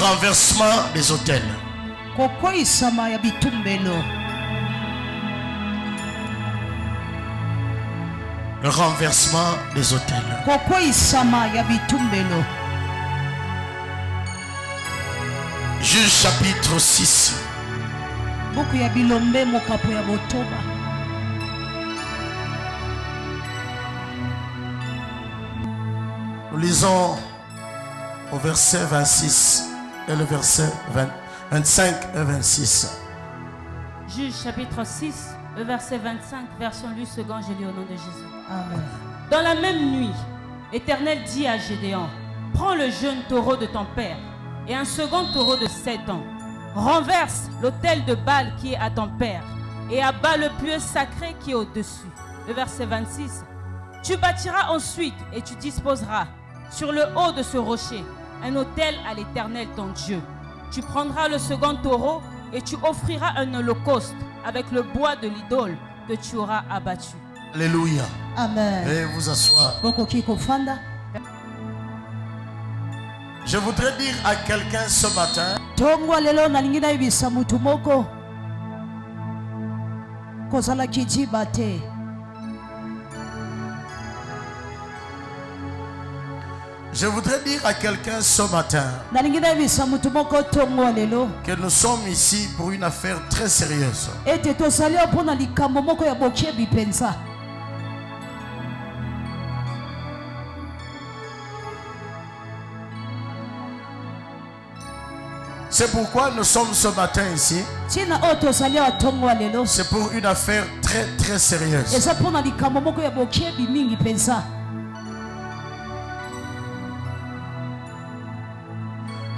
renversement des autels. Le renversement des autels. Juge chapitre 6. Nous lisons au verset 26 et le verset 25 et 26. Juge chapitre 6, le verset 25, version lue second, je lis au nom de Jésus. Amen. Dans la même nuit, l'Éternel dit à Gédéon, prends le jeune taureau de ton père et un second taureau de 7 ans. Renverse l'autel de Baal qui est à ton père et abat le lieu sacré qui est au-dessus. Le verset 26. Tu bâtiras ensuite et tu disposeras sur le haut de ce rocher un autel à l'Éternel ton Dieu. Tu prendras le second taureau et tu offriras un holocauste avec le bois de l'idole que tu auras abattu. Alléluia. Amen. Veuillez vous asseoir. Je voudrais dire à quelqu'un ce matin, je voudrais dire à quelqu'un ce matin que nous sommes ici pour une affaire très sérieuse. C'est pourquoi nous sommes ce matin ici. C'est pour une affaire très très sérieuse.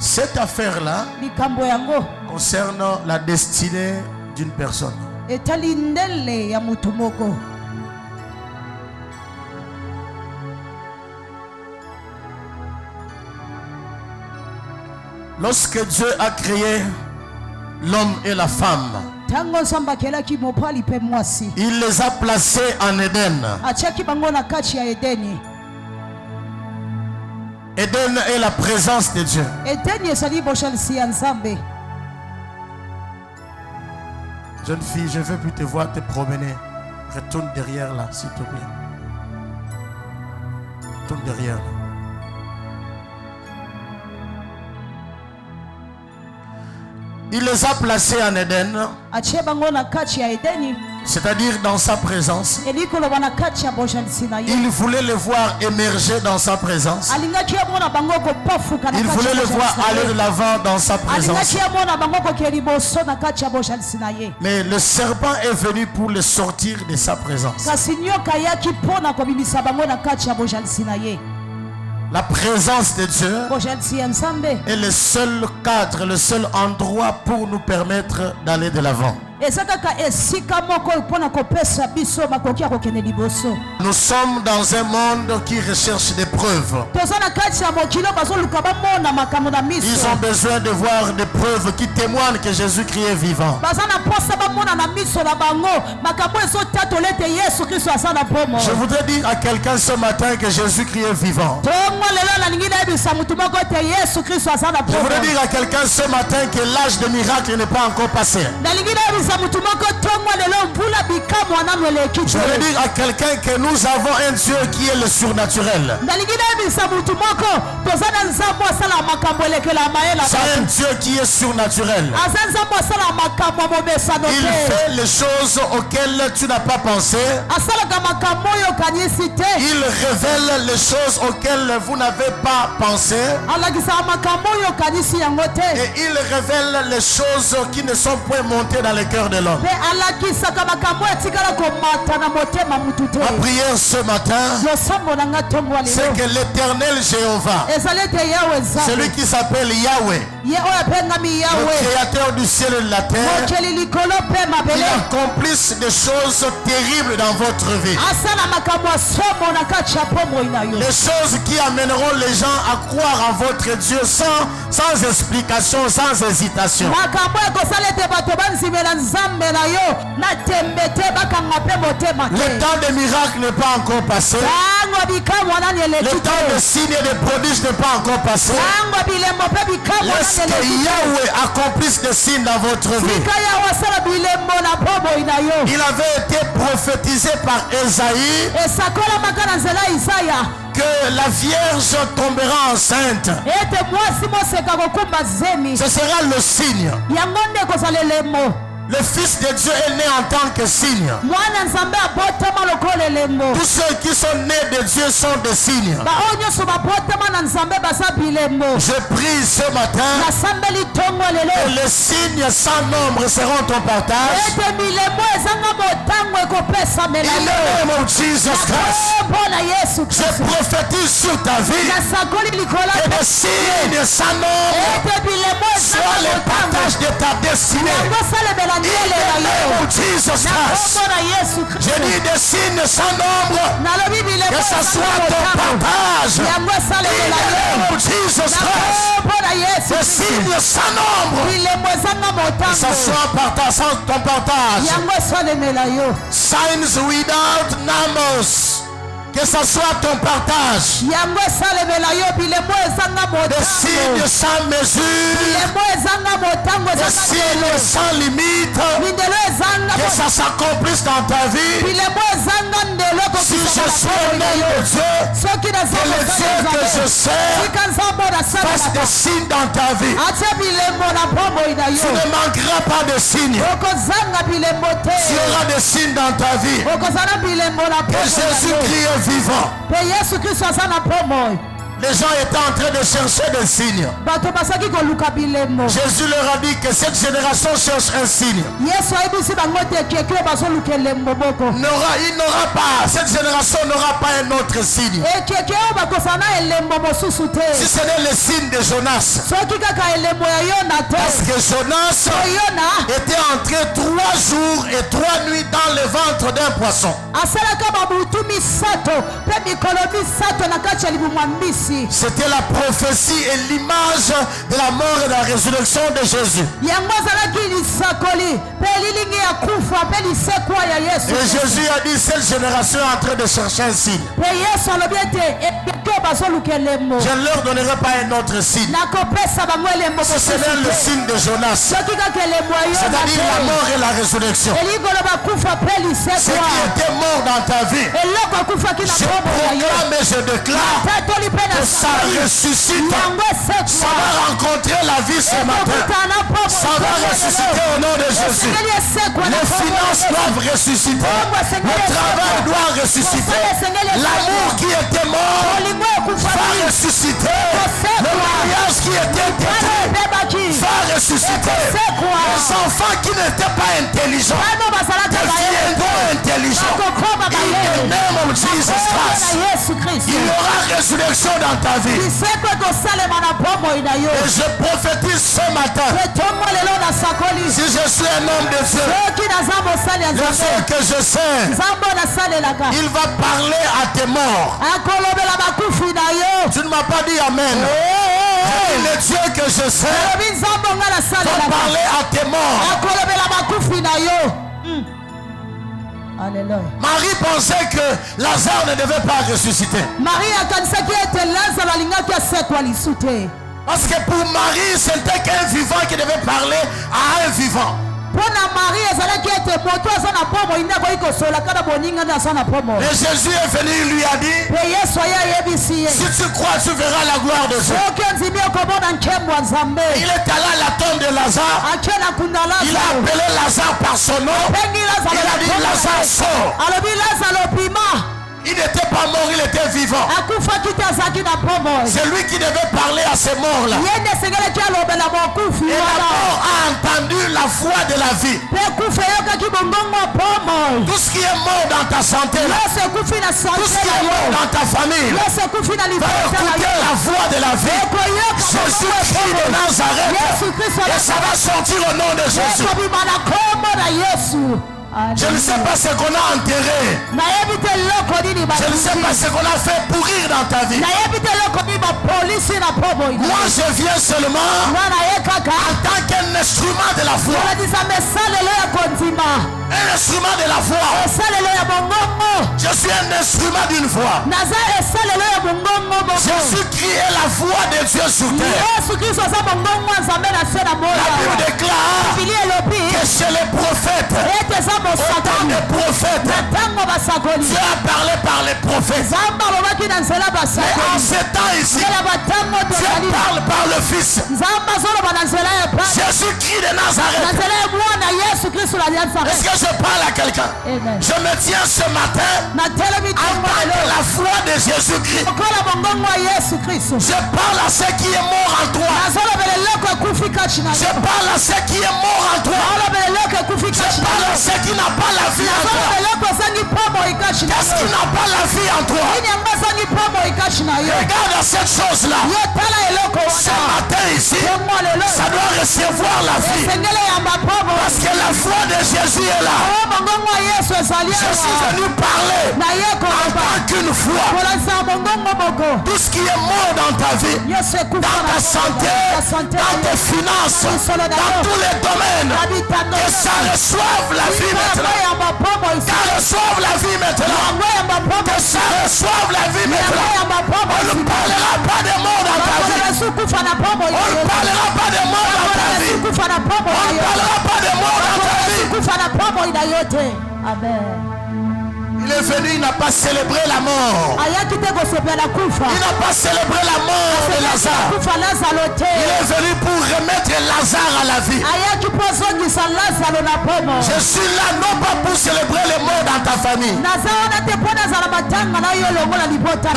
Cette affaire-là concerne la destinée d'une personne. Lorsque Dieu a créé l'homme et la femme, il les a placés en Éden. Éden est la présence de Dieu. Jeune fille, je ne veux plus te voir te promener. Retourne derrière là, s'il te plaît. Retourne derrière là. Il les a placés en Éden, c'est-à-dire dans sa présence. Il voulait les voir émerger dans sa présence. Il voulait les voir aller de l'avant dans sa présence. Mais le serpent est venu pour les sortir de sa présence. La présence de Dieu est le seul cadre, le seul endroit pour nous permettre d'aller de l'avant. Nous sommes dans un monde qui recherche des preuves. Ils ont besoin de voir des preuves qui témoignent que Jésus-Christ est vivant. Je voudrais dire à quelqu'un ce matin que Jésus-Christ est vivant. Je voudrais dire à quelqu'un ce matin que l'âge de miracle n'est pas encore passé. Je veux dire à quelqu'un que nous avons un Dieu qui est le surnaturel. C'est un Dieu qui est surnaturel. Il fait les choses auxquelles tu n'as pas pensé. Il révèle les choses auxquelles vous n'avez pas pensé. Et il révèle les choses qui ne sont point montées dans le cœur de l'homme. Ma prière ce matin, c'est que l'Éternel Jéhovah, celui qui s'appelle Yahweh, le créateur du ciel et de la terre, il accomplisse des choses terribles dans votre vie. Des choses qui amèneront les gens à croire en votre Dieu sans explication, sans hésitation. Le temps des miracles n'est pas encore passé. Le temps des signes et des prodiges n'est pas encore passé. Les que Yahweh accomplisse des signes dans votre vie. Il avait été prophétisé par Esaïe que la Vierge tombera enceinte. Ce sera le signe. Le Fils de Dieu est né en tant que signe. Tous ceux qui sont nés de Dieu sont des signes. Je prie ce matin que les signes sans nombre seront ton partage. In the name of Jesus Christ, je prophétise sur ta vie que des signes sans nombre soient les partages de ta destinée. In the name of Jesus Christ, je dis des signes sans nombre, que ce soit ton partage. In the name of Jesus Christ, des signes sans nombre, que ce soit ton partage. Signs without numbers, que ce soit ton partage. Des signes sans mesure, des signes sans limite, que ça s'accomplisse dans ta vie. Si je suis un homme de Dieu, que le Dieu que je sers fasse des signes dans ta vie. Tu ne manqueras pas de signes. Tu auras des signes dans ta vie. Que Jésus-Christ est vivant. Les gens étaient en train de chercher des signes. Jésus leur a dit que cette génération cherche un signe. Cette génération n'aura pas un autre signe. Si ce n'est le signe de Jonas. Parce que Jonas était entré 3 jours et 3 nuits dans le ventre d'un poisson. C'était la prophétie et l'image de la mort et de la résurrection de Jésus. Et Jésus a dit, cette génération est en train de chercher un signe. Je ne leur donnerai pas un autre signe. Ce serait le signe de Jonas. C'est-à-dire la mort et la résurrection. Ce qui était mort dans ta vie, je proclame et je déclare que ça ressuscite. Ça va rencontrer la vie ce matin. Ça va ressusciter au nom de Jésus. Les finances doivent ressusciter. Le travail doit ressusciter. L'amour qui était mort va ressusciter. Le mariage qui était détruit va ressusciter. Les enfants qui n'étaient pas intelligents deviendront intelligents. In the name of Jesus Christ, il y aura résurrection dans ta vie. Et je prophétise ce matin, si je suis un homme de Dieu, le Dieu que je sais, il va parler à tes morts. Tu ne m'as pas dit amen. Le Dieu que je sais va parler à tes morts. Alléluia. Marie pensait que Lazare ne devait pas ressusciter. Parce que pour Marie, c'était qu'un vivant qui devait parler à un vivant. Et Jésus est venu, il lui a dit, si tu crois, tu verras la gloire de Dieu. Il est allé à la tombe de Lazare. Il a appelé Lazare par son nom. Il a dit, Lazare sort. Il n'était pas mort, il était vivant. C'est lui qui devait parler à ces morts-là. Et la mort a entendu la voix de la vie. Tout ce qui est mort dans ta santé, tout ce qui est mort dans ta famille, va écouter la voix de la vie. Jésus-Christ de Nazareth. Et ça va sortir au nom de Jésus. Je ne sais pas ce qu'on a enterré. Je ne sais pas ce qu'on a fait pourrir dans ta vie. Moi je viens seulement en tant qu'un instrument de la foi. Un instrument de la foi. Je suis un instrument d'une foi. Jésus-Christ est la voix de Dieu sur terre. La Bible déclare que chez les prophètes, autant de prophètes, Dieu a parlé par les prophètes. Mais en ce temps ici, Dieu parle par le Fils. Jésus-Christ de Nazareth. Est-ce que je parle à quelqu'un? Je me tiens ce matin en tant que la foi de Jésus-Christ. Je parle à ceux qui est mort en toi. Je parle à ceux qui est mort en toi. Je parle à ceux qui n'ont pas la vie en toi. Qu'est-ce qui n'a pas la vie en toi? Regarde à cette chose-là. Ce matin ici, ça doit recevoir la vie. Parce que la foi de Jésus est là. Je suis venu parler en tant qu'une foi. Tout ce qui est mort dans ta vie, dans ta santé, dans tes finances, dans tous les domaines, que ça reçoive la vie maintenant. Ça reçoive la vie maintenant. Que ça reçoive la vie maintenant. On ne parlera pas de mort dans ta vie. On ne parlera pas de mort dans ta vie. On ne parlera pas de mort dans ta vie. Il est venu, il n'a pas célébré la mort. Il n'a pas célébré la mort de Lazare. Il est venu pour remettre Lazare à la vie. Je suis là non pas pour célébrer les morts dans ta famille.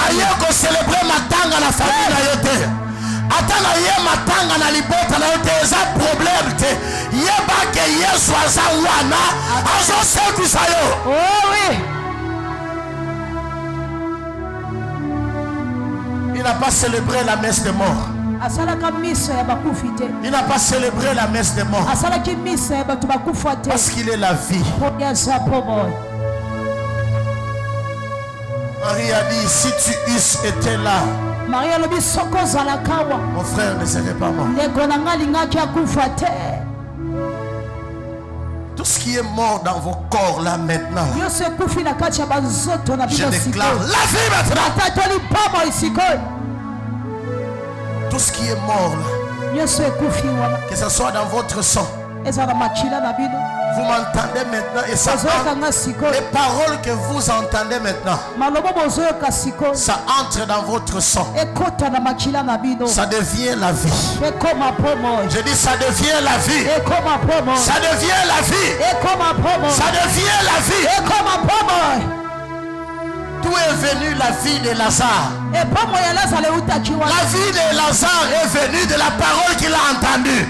Ailleurs que célébrer ma tanga dans la famille na yote. Atana ye matanga na libota na yote eza problème te. Yeba ke Yesu aza wana azo sekisa yo. Oh oui. Il n'a pas célébré la messe des morts. Il n'a pas célébré la messe des morts. Parce qu'il est la vie. Marie a dit, si tu eusses été là, mon frère ne serait pas mort. Tout ce qui est mort dans vos corps là maintenant, je déclare la vie maintenant. Tout ce qui est mort là, que ce soit dans votre sang, vous m'entendez maintenant et ça entre, les paroles que vous entendez maintenant, ça entre dans votre sang, ça devient la vie. Je dis ça devient la vie. Ça devient la vie. Ça devient la vie. D'où est venue la vie de Lazare? La vie de Lazare est venue de la parole qu'il a entendue.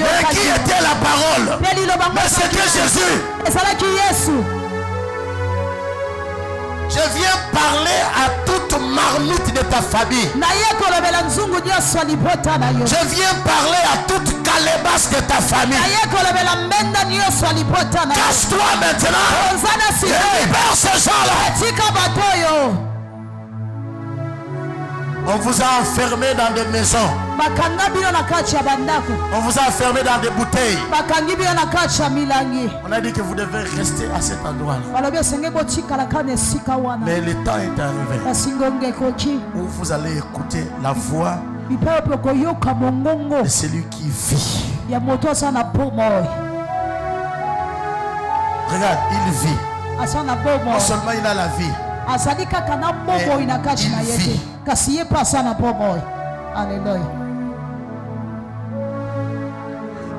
Mais qui était la parole? Mais c'était Jésus. Je viens parler à toute marmite de ta famille. Je viens parler à toute calebasse de ta famille. Cache-toi maintenant et libère ces gens-là. On vous a enfermé dans des maisons. On vous a enfermé dans des bouteilles. On a dit que vous devez rester à cet endroit-là. Mais le temps est arrivé où vous allez écouter la voix de celui qui vit. Regarde, il vit. Non seulement il a la vie,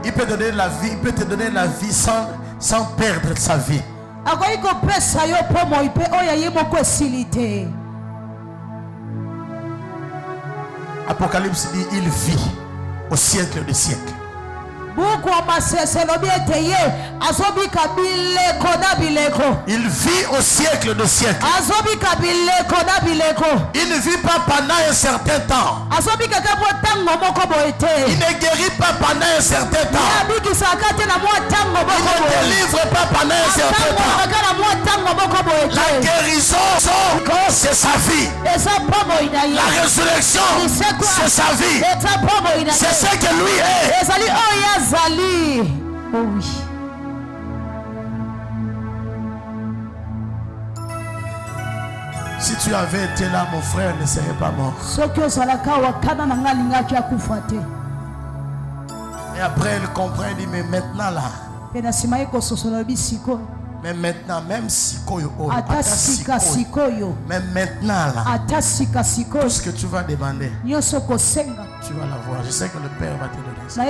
il peut donner la vie, il peut te donner la vie sans perdre sa vie. Apocalypse dit il vit au siècle des siècles. Il vit au siècle de siècle. Il ne vit pas pendant un certain temps. Il ne guérit pas pendant un certain temps. délivre pas pendant un certain temps. La guérison, c'est sa vie. La résurrection, c'est sa vie. C'est ce que lui est. Oh oui. Si tu avais été là, mon frère ne serait pas mort. Et après, il comprend, il dit, mais maintenant là. Mais maintenant, même sikoyo, même maintenant là, tout ce que tu vas demander, tu vas l'avoir. Je sais que le Père va te donner ça.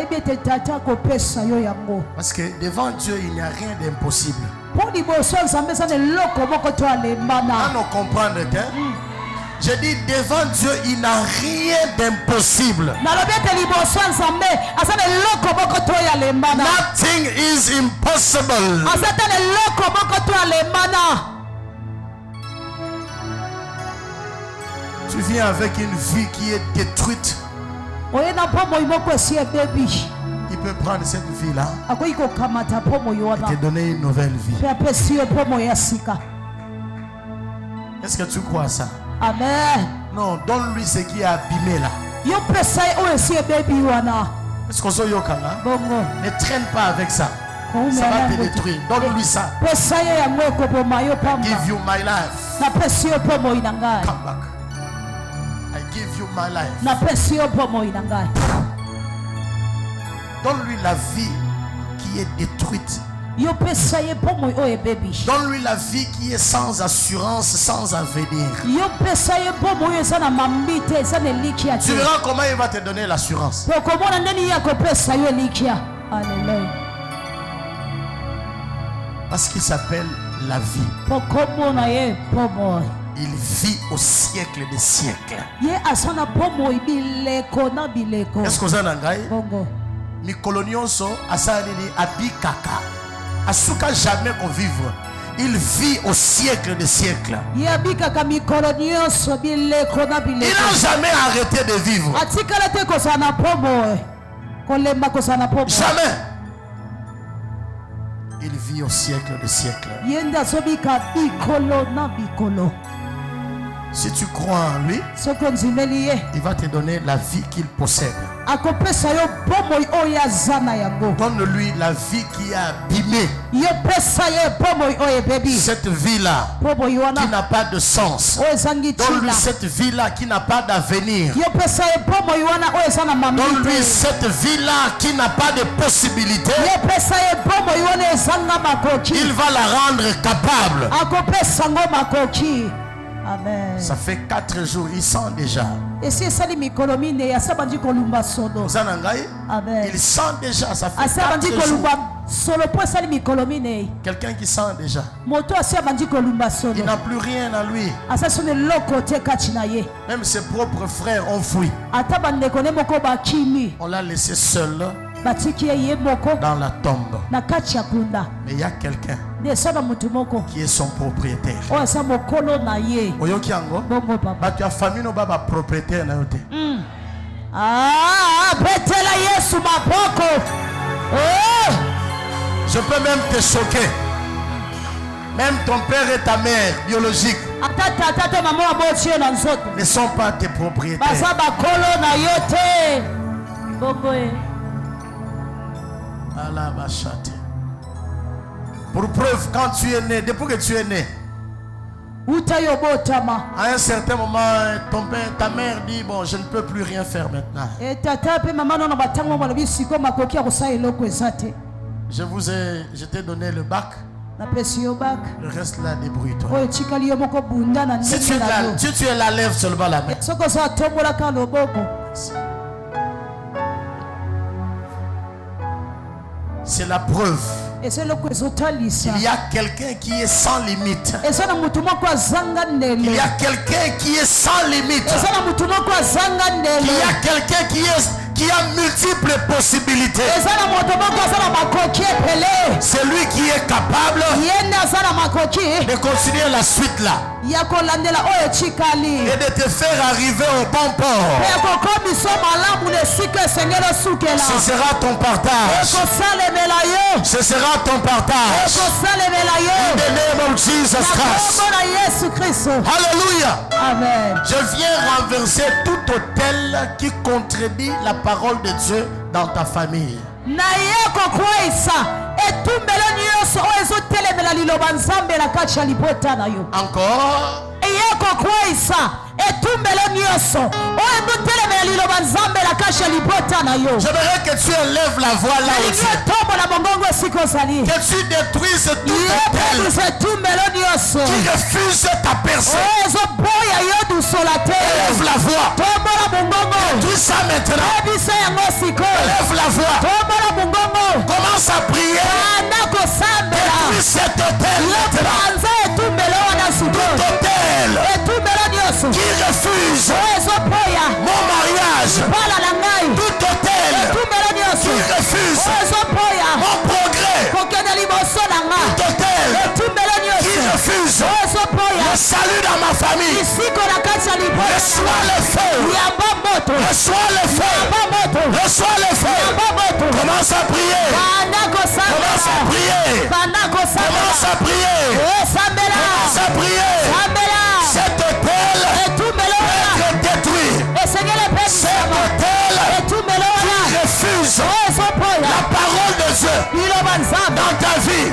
Parce que devant Dieu, il n'y a rien d'impossible. À nous comprendre que je dis devant Dieu, il n'a rien d'impossible. Nothing is impossible. Tu viens avec une vie qui est détruite. Il peut prendre cette vie-là et te donner une nouvelle vie. Est-ce que tu crois ça? Amen. Non, donne-lui ce qui est abîmé là. Est-ce qu'on s'en yoka là? Ne traîne pas avec ça. Ça va te détruire. Donne-lui ça. Give you my life. Come back. I give you my life. Donne-lui la vie qui est détruite. Donne-lui la vie qui est sans assurance, sans avenir. Tu verras comment il va te donner l'assurance. Parce qu'il s'appelle la vie. Il vit au siècle des siècles. Est-ce que vous en avez? Mikolonionso asalini abikaka asuka jamais convivre. Il vit au siècle des siècles. Il n'a jamais arrêté de vivre. Jamais. Il vit au siècle des siècles. Si tu crois en lui, il va te donner la vie qu'il possède. Donne-lui la vie qui est abîmée. Cette vie-là qui n'a pas de sens. Donne-lui cette vie-là qui n'a pas d'avenir. Donne-lui cette vie-là qui n'a pas de possibilité. Il va la rendre capable. Amen. Ça fait 4 jours, il sent déjà. Amen. Il sent déjà, ça fait 4 jours. Quelqu'un qui sent déjà. Il n'a plus rien à lui. Même ses propres frères ont fui. On l'a laissé seul dans la tombe. Mais il y a quelqu'un qui est son propriétaire. Je peux même te choquer. Même ton père et ta mère biologique ne sont pas tes propriétaires. Pour preuve, quand tu es né, depuis que tu es né, à un certain moment, ton père, ta mère dit, bon, je ne peux plus rien faire maintenant. Je t'ai donné le bac. Le reste là, débrouille-toi. Si tu es là, lève seulement la main. C'est la preuve. Il y a quelqu'un qui est sans limite. Il y a quelqu'un qui est sans limite. Il y a quelqu'un qui a multiples possibilités. C'est lui qui est est capable de continuer la suite là et de te faire arriver au bon port. Ce sera ton partage. Ce sera ton partage. In the name of Jesus Christ. Alléluia. Amen. Je viens renverser tout autel qui contredit la parole de Dieu dans ta famille. Encore. J'aimerais que tu élèves la voix là aussi. Que tu détruises tout qui refuse ta personne. Élève la voix. Détruis ça maintenant. Élève la voix. Commence à prier. Détruis cet autel maintenant. Tout autel qui refuse mon mariage, tout autel qui refuse mon progrès, tout autel qui refuse le salut dans ma famille, reçois le feu, reçois le feu, reçois le feu. Commence à prier, commence à prier, commence à prier, commence à prier. Cet autel être détruit. Cet autel qui refuse la parole de Dieu dans ta vie,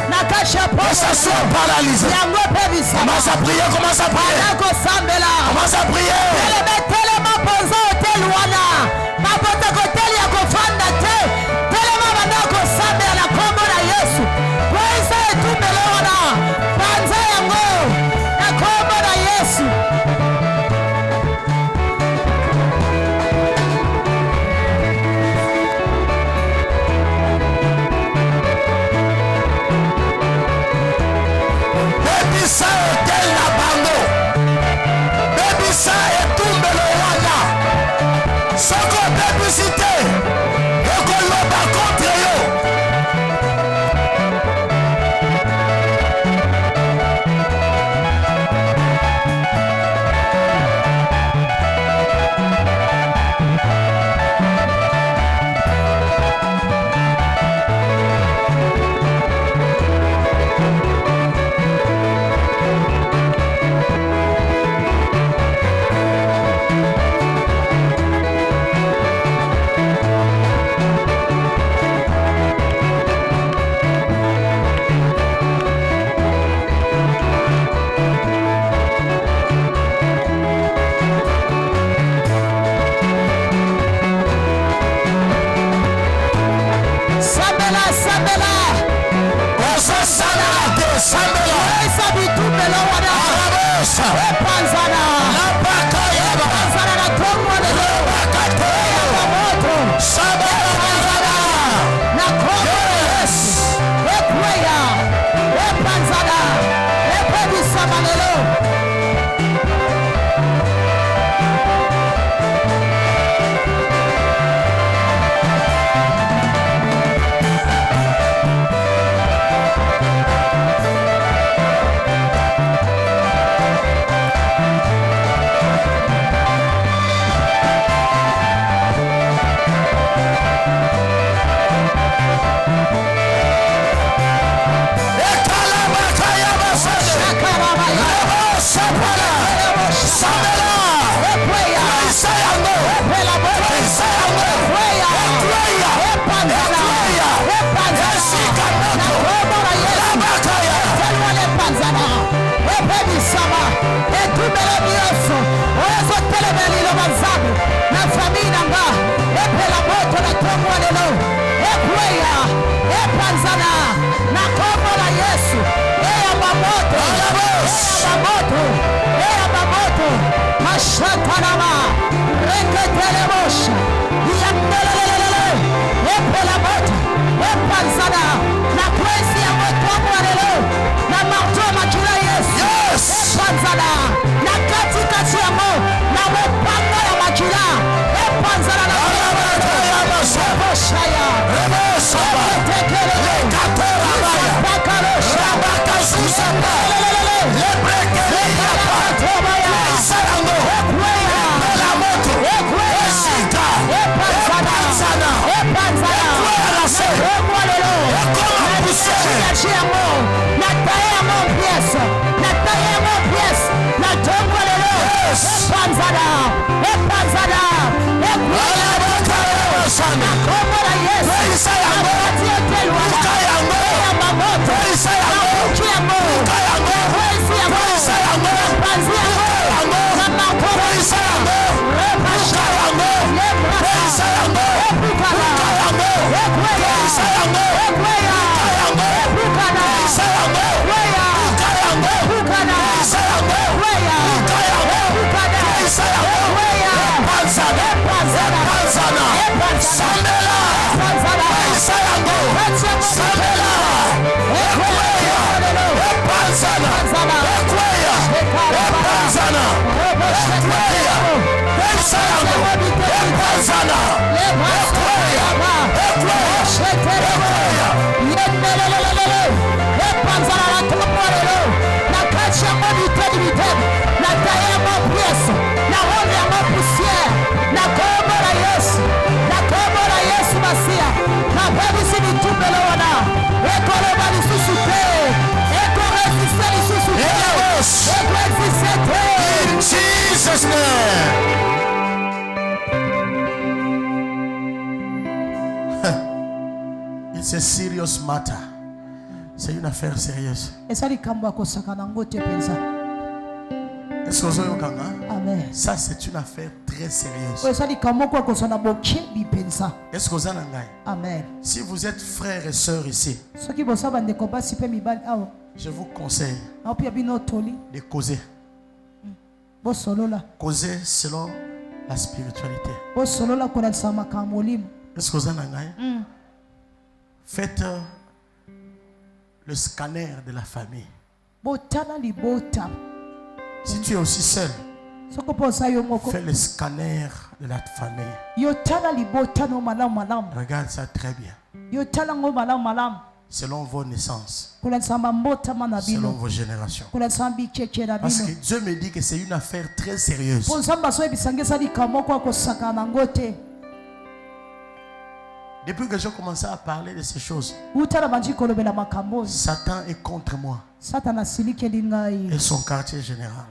que ça soit paralysé. Commence à prier, commence à prier. Commence à prier. In Jesus' name. It's a serious matter. C'est une affaire sérieuse. Est-ce que vous avez compris? Amen. Ça c'est une affaire très sérieuse. Est-ce que vous avez compris? Amen. Si vous êtes frères et sœurs ici, je vous conseille de causer. Causer selon la spiritualité. Est-ce que vous avez compris? Faites le scanner de la famille. Si tu es aussi seul, fais le scanner de la famille. Regarde ça très bien. Selon vos naissances, selon vos générations. Parce que Dieu me dit que c'est une affaire très sérieuse. Depuis que j'ai commencé à parler de ces choses, Satan est contre moi et son quartier général.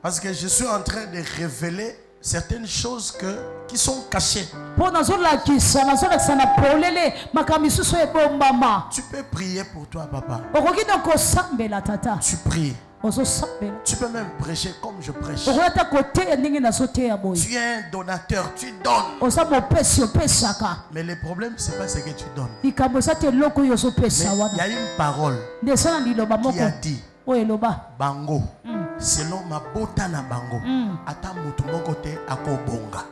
Parce que je suis en train de révéler certaines choses qui sont cachées. Tu peux prier pour toi, papa. Tu pries. Tu peux même prêcher comme je prêche. Tu es un donateur, tu donnes. Mais le problème, ce n'est pas ce que tu donnes. Mais il y a une parole qui a dit Bango, selon ma bota na bango, ata mutu moko te akobonga.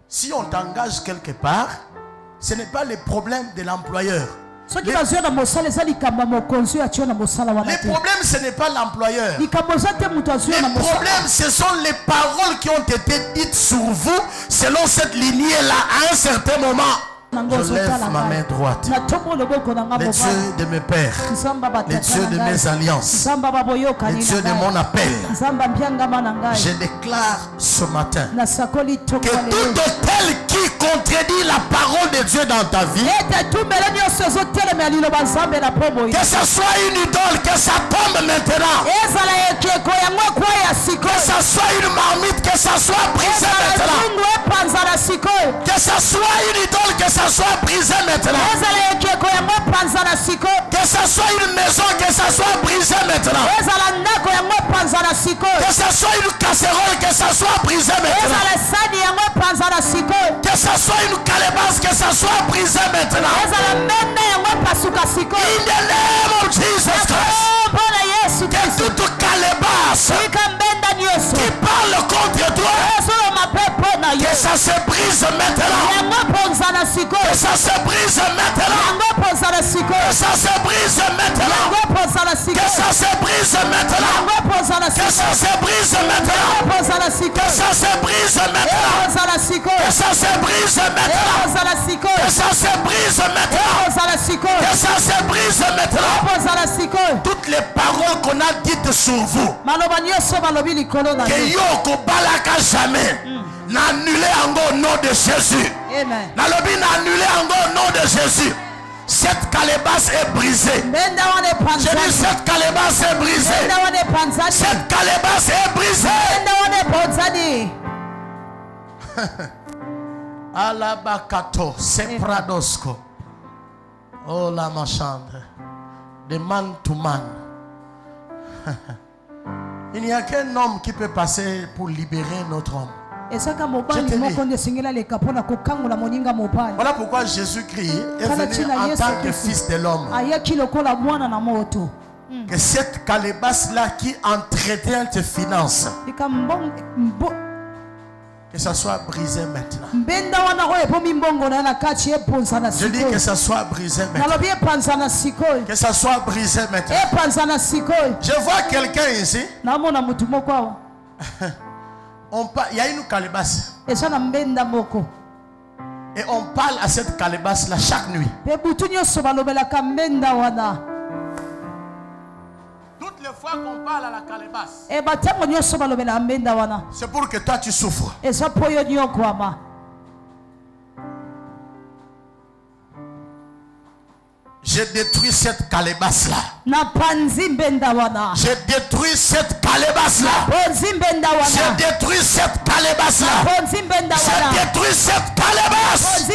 Si on t'engage quelque part, ce n'est pas le problème de l'employeur. Le problème, ce n'est pas l'employeur. Le problème, ce sont les paroles qui ont été dites sur vous selon cette lignée-là à un certain moment. Je lève ma main droite. Le Dieu de mes pères, le Dieu de mes alliances, le Dieu de mon appel, je déclare ce matin que tout hôtel qui contredit la parole de Dieu dans ta vie, que ce soit une idole, que ça tombe maintenant, que ce soit une marmite, que ça soit brisé maintenant, que ce soit une idole, que ça soit brisé maintenant, que ça soit une maison, que ça soit brisé maintenant, que ça soit une casserole, que ça soit brisé maintenant, que ça soit une calebasse, que ça soit brisé maintenant. In the name of Jesus Christ, que toute calebasse qui parle contre toi, que ça se brise maintenant, que ça se brise maintenant, que ça se brise maintenant, que ça se brise maintenant, que ça se brise maintenant, que ça se brise maintenant, que ça se brise maintenant, que ça se brise maintenant, que ça se brise maintenant. Toutes les paroles qu'on a dites sur vous, que yoko balaka jamais, n'annulez en au nom de Jésus. Nalobi n'annulez en au nom de Jésus. Cette calebasse est brisée. J'ai dit cette calebasse est brisée. Cette calebasse est brisée. Alabakato, Sepradosco. Oh la machandre. De man to man. Il n'y a qu'un homme qui peut passer pour libérer notre homme. Voilà pourquoi Jésus-Christ est venu en tant que fils de l'homme. Que cette calebasse-là qui entretient tes finances, que ça soit brisé maintenant. Je dis que ça soit brisé maintenant. Que ça soit brisé maintenant. Je vois quelqu'un ici. Il y a une calebasse. Et on parle à cette calebasse-là chaque nuit. Toutes les fois qu'on parle à la calebasse, c'est pour que toi tu souffres. J'ai détruit cette calebasse-là. J'ai détruit cette calebasse-là. J'ai détruit cette calebasse-là. J'ai détruit cette calebasse.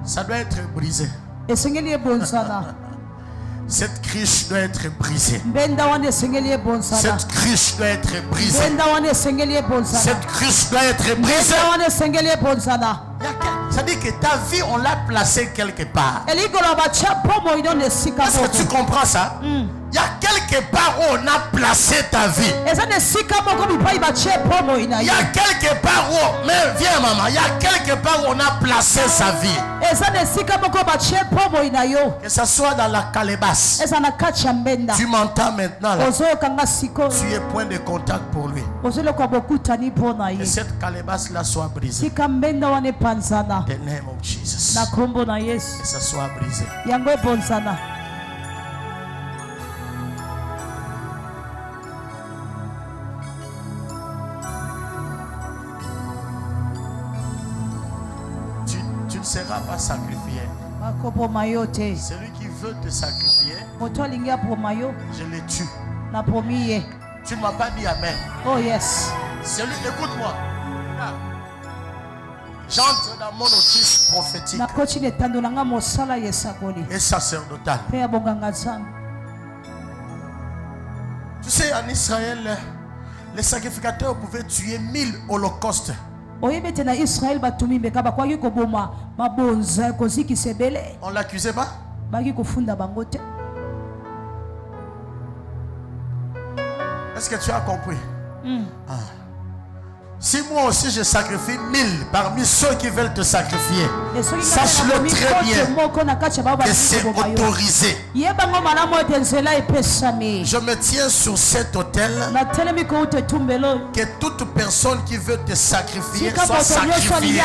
Ça doit être brisé. Cette cruche doit être brisée. Cette cruche doit être brisée. Cette cruche doit être brisée. Ça dit que ta vie, on l'a placée quelque part. Est-ce que tu comprends ça? Il y a quelque part où on a placé ta vie. Il y a quelque part où, mais viens maman, il y a quelque part où on a placé sa vie. Que ce soit dans la calebasse. Tu m'entends maintenant là. Tu es point de contact pour lui. Que cette calebasse là soit brisée. The name of Jesus. Que ça soit brisé. Tu ne seras pas sacrifié. Celui qui veut te sacrifier, je le tue. Tu ne m'as pas dit amen. Oh yes. Celui, écoute-moi. J'entre dans mon office prophétique et sacerdotal. Tu sais, en Israël, les sacrificateurs pouvaient tuer 1000 holocaustes. On l'accusait pas? Est-ce que tu as compris? Ah. Si moi aussi je sacrifie 1000 parmi ceux qui veulent te sacrifier, sache-le très bien que c'est autorisé. Je me tiens sur cet autel que toute personne qui veut te sacrifier soit sacrifiée.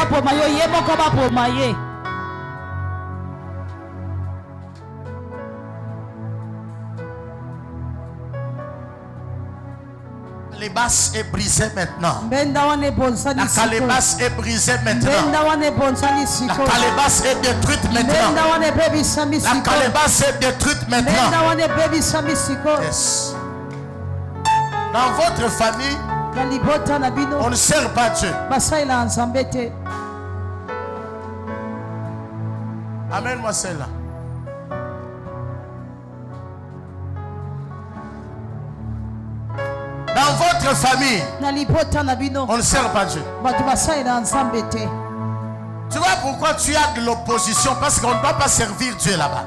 La calebasse est brisée maintenant. La calebasse est brisée maintenant. La calebasse est détruite maintenant. La calebasse est détruite maintenant. Yes. Dans votre famille, on ne sert pas Dieu. Amène-moi celle-là. Dans votre famille, on ne sert pas Dieu. Tu vois pourquoi tu as de l'opposition? Parce qu'on ne doit pas servir Dieu là-bas.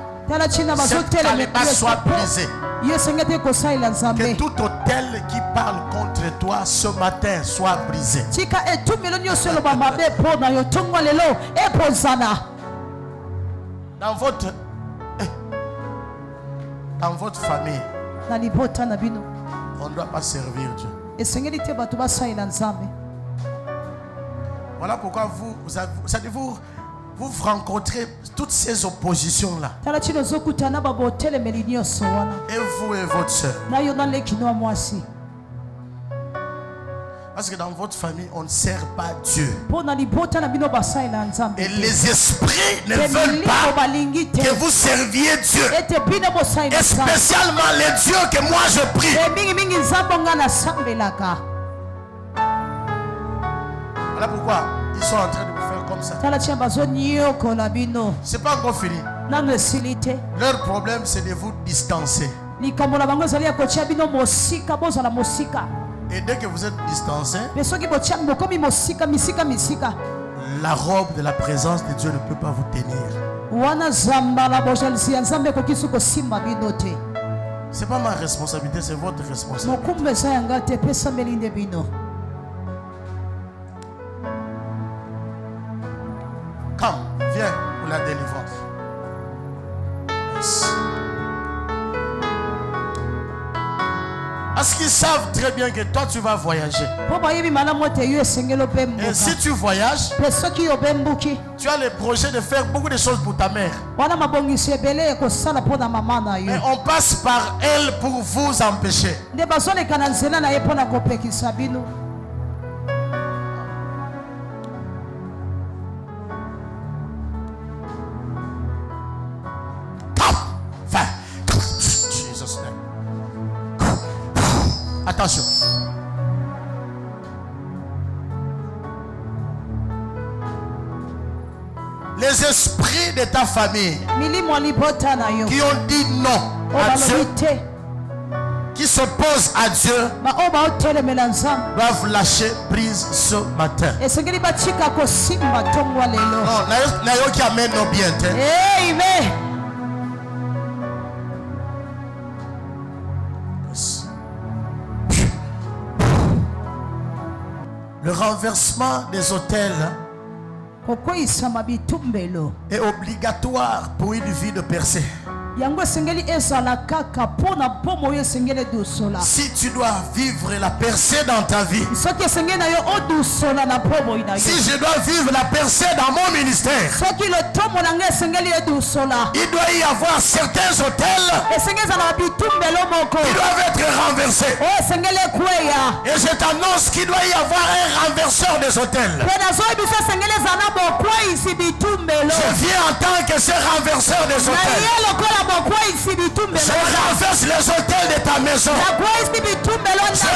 Cette calebasse soit brisée. Que tout autel qui parle contre toi ce matin soit brisé. Dans votre famille, on ne doit pas servir Dieu. Voilà pourquoi vous rencontrez toutes ces oppositions-là. Et vous et votre soeur. Parce que dans votre famille, on ne sert pas Dieu. Et les esprits ne veulent pas que vous serviez Dieu. Et spécialement les dieux que moi je prie. Voilà pourquoi ils sont en train de vous faire comme ça. C'est pas encore fini. Leur problème, c'est de vous distancer. Et dès que vous êtes distancé, la robe de la présence de Dieu ne peut pas vous tenir. C'est pas ma responsabilité, c'est votre responsabilité. Come, viens pour la délivrance. Yes. Parce qu'ils savent très bien que toi tu vas voyager. Et si tu voyages, tu as le projet de faire beaucoup de choses pour ta mère. Mais on passe par elle pour vous empêcher. Attention. Les esprits de ta famille qui ont dit non à Dieu, qui s'opposent à Dieu, doivent lâcher prise ce matin. Non, nayoki amen no bien. Amen. Le renversement des autels est obligatoire pour une vie de percée. Si tu dois vivre la percée dans ta vie, si je dois vivre la percée dans mon ministère, il doit y avoir certains autels qui doivent être renversés. Et je t'annonce qu'il doit y avoir un renverseur des autels. Je viens en tant que ce renverseur des autels. Je renverse les autels de ta maison. Je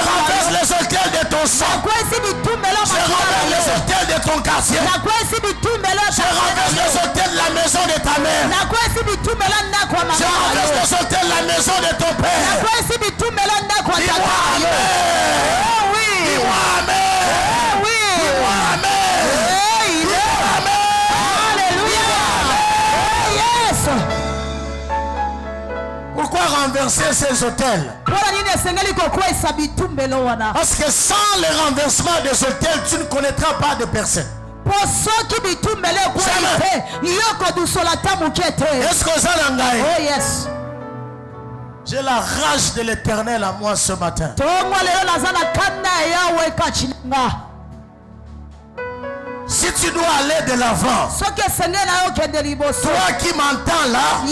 renverse les autels de ton sang. Je renverse les autels de ton quartier. Je renverse les autels de la maison de ta mère. Je renverse les autels de la maison de ton père. Dis-moi amen. Dis-moi amen. Dis-moi amen. Pourquoi renverser ces autels? Parce que sans le renversement des autels, tu ne connaîtras pas de personne. Est-ce que ça l'engaille? Oh yes. J'ai la rage de l'Éternel à moi ce matin. Si tu dois aller de l'avant, toi qui m'entends là,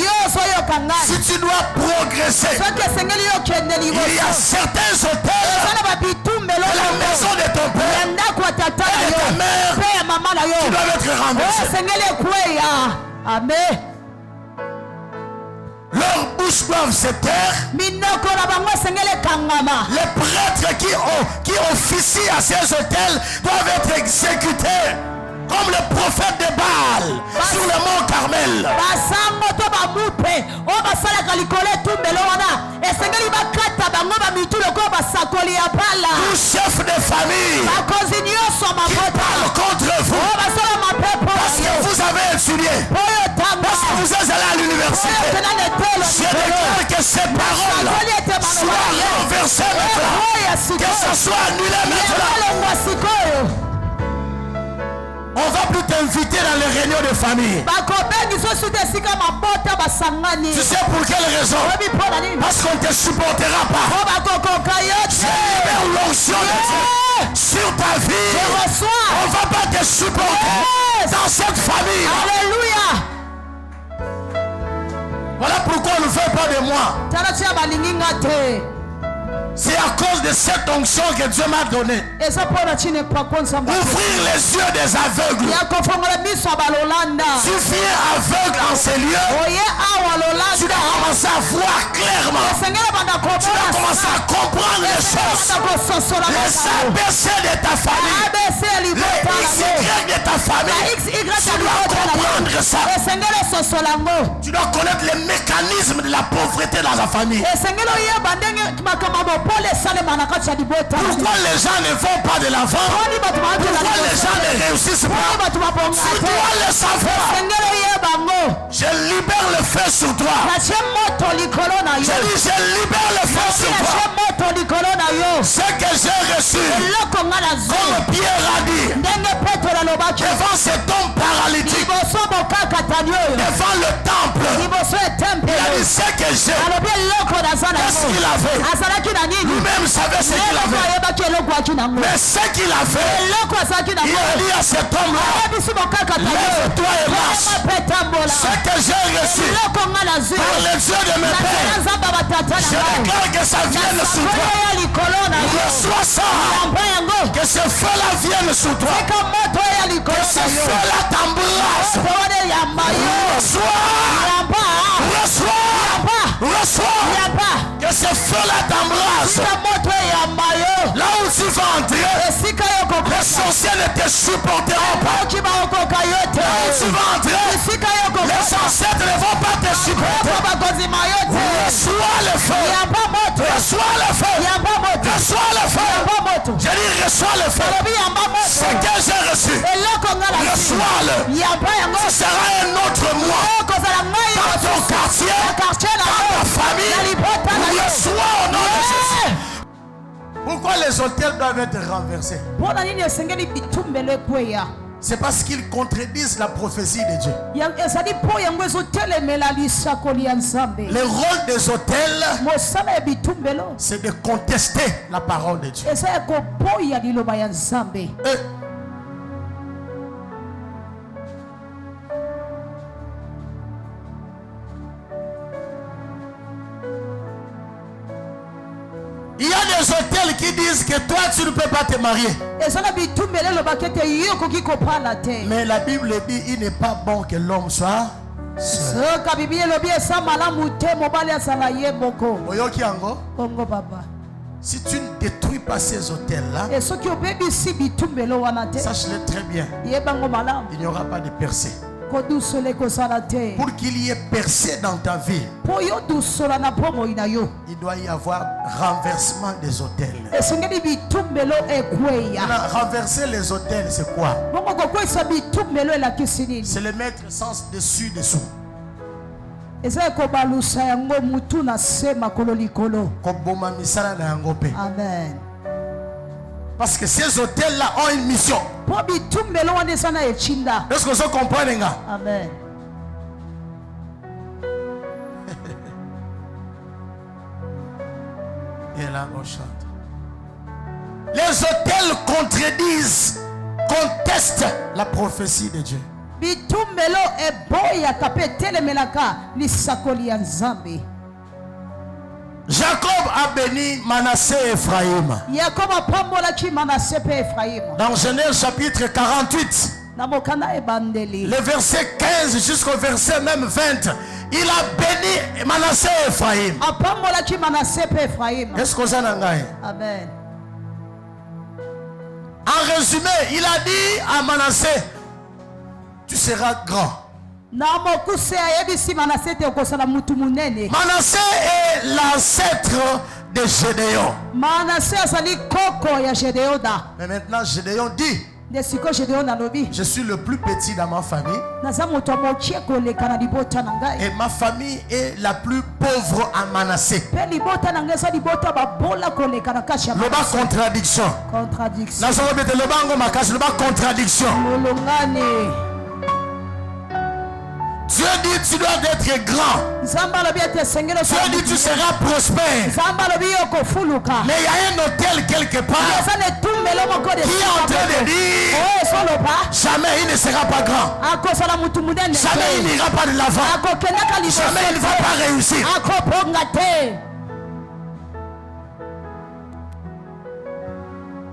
si tu dois progresser, il y a certains hôtels de la maison de ton père et de ta mère qui doivent être renversés. Amen. Leurs bouches doivent se taire. Les prêtres qui officient à ces hôtels doivent être exécutés comme le prophète de Baal sur le mont Carmel. Tout chef de famille qui parle contre vous parce que vous avez étudié, parce que vous êtes allé à l'université, je déclare que ces paroles soient renversées maintenant, que ce soit annulé maintenant. On va plus t'inviter dans les réunions de famille. Tu sais pour quelle raison? Parce qu'on ne te supportera pas. Je libère l'onction de Dieu sur ta vie. On ne va pas te supporter dans cette famille. Alléluia. Voilà pourquoi on ne fait pas de moi. C'est à cause de cette onction que Dieu m'a donné. Ouvrir les yeux des aveugles. Tu viens aveugle en ces lieux. Tu dois commencer à voir clairement. Tu dois commencer à comprendre les choses. Les ABC de ta famille. Les XY de ta famille. Tu dois comprendre ça. Tu dois connaître les mécanismes de la pauvreté dans la famille. Pourquoi les gens ne vont pas de l'avant? Pourquoi les gens ne réussissent pas? Tu dois le savoir. Je libère le feu sur toi. Je dis, je libère le feu sur toi. Ce que j'ai reçu, comme Pierre a dit, devant cet homme paralytique, devant le temple, il a dit ce que j'ai. Qu'est-ce qu'il avait? Lui-même savait ce qu'il avait. Mais ce qu'il a fait, il a dit à cet homme-là, lève-toi et marche. Ce que j'ai reçu par les yeux de mes pères, je déclare que ça vienne sur toi. Reçois ça. Que ce feu-là vienne sur toi. Que ce feu-là t'embrasse. Reçois. Que ce feu-là t'embrasse. Là où tu vas entrer, les sorciers ne te supporteront pas. Là où tu vas entrer, les ancêtres ne vont pas te supporter. Reçois le feu. Reçois le feu. Reçois le feu. Je dis reçois le feu. Ce que j'ai reçu, reçois-le. Ce sera un autre moi. Dans ton quartier, dans ta famille, reçois au nom de Jésus. Pourquoi les autels doivent être renversés? C'est parce qu'ils contredisent la prophétie de Dieu. Le rôle des autels, c'est de contester la parole de Dieu. Il y a des hôtels qui disent que toi tu ne peux pas te marier. Mais la Bible dit il n'est pas bon que l'homme soit seul. Si tu ne détruis pas ces hôtels-là, sache-le très bien, il n'y aura pas de percée. Pour qu'il y ait percée dans ta vie, il doit y avoir renversement des autels. Renverser les autels, c'est quoi? C'est le mettre sens dessus dessous. Amen. Parce que ces hôtels-là ont une mission. Est-ce que vous comprenez? Amen. Et là, on chante. Les hôtels contredisent, contestent la prophétie de Dieu. Jacob a béni Manassé et Ephraïm. Dans Genèse chapitre 48, le verset 15 jusqu'au verset même 20, il a béni Manassé et Ephraïm. Est-ce que vous en avez? Amen. En résumé, il a dit à Manassé, tu seras grand. Manassé est l'ancêtre de Gédéon. Mais maintenant Gédéon dit, je suis le plus petit dans ma famille. Et ma famille est la plus pauvre à Manassé. Loba contradiction. Contradiction. Dieu dit tu dois être grand. Dieu dit tu seras prospère. Mais il y a un hôtel quelque part qui est en train de dire jamais il ne sera pas grand. Jamais il n'ira pas de l'avant. Jamais il ne va pas réussir.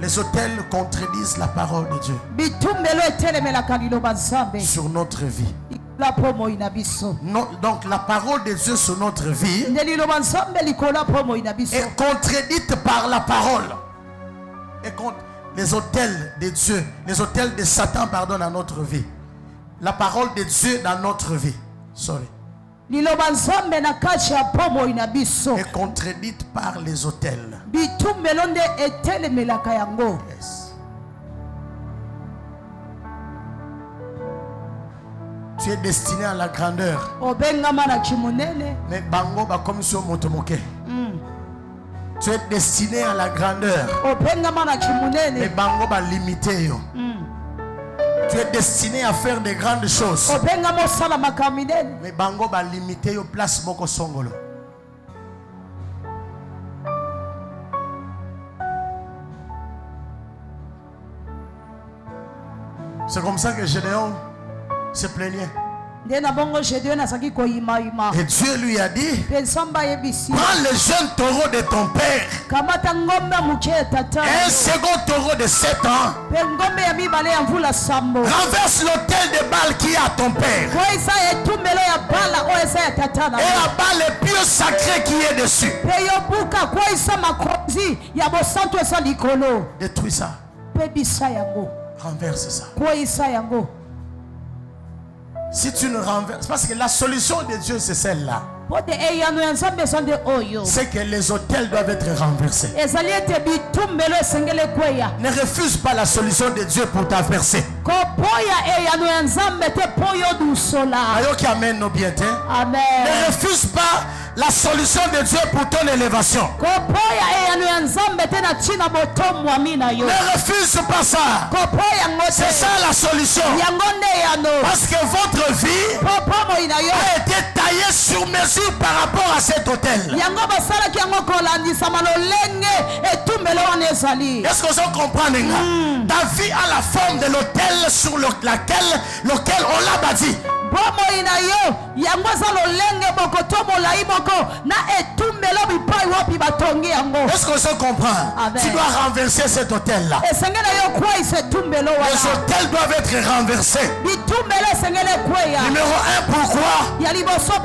Les autels contredisent la parole de Dieu sur notre vie. Non, donc la parole de Dieu sur notre vie est contredite par la parole. Et contre les autels de Dieu, les autels de Satan, pardon, dans notre vie. La parole de Dieu dans notre vie. Sorry. Est contredite par les autels. Yes. Tu es destiné à la grandeur. Mais bango ba comme sur motomoke. Tu es destiné à la grandeur. Mais bango ba limité yo. Tu es destiné à faire de grandes choses. Mais bango ba limité yo place moko songolo. C'est comme ça que Gédéon se plaignait. Et Dieu lui a dit, prends le jeune taureau de ton père, un second taureau de 7 ans, renverse l'autel de Baal qui est à ton père, et abat le pieu sacré qui est dessus. Détruis ça. Renverse ça. Si tu ne renverses, parce que la solution de Dieu c'est celle-là. C'est que les autels doivent être renversés. Ne refuse pas la solution de Dieu pour t'averser. Amen. Ne refuse pas la solution de Dieu pour ton élévation. Ne refuse pas ça. C'est ça la solution. Parce que votre vie a été taillée sur mesure par rapport à cet autel. Est-ce que vous comprenez? Ta vie a la forme de l'autel sur lequel on l'a bâti. Est-ce que ça comprend? Tu dois renverser cet autel là. Les autels doivent être renversés. Numéro 1, pourquoi?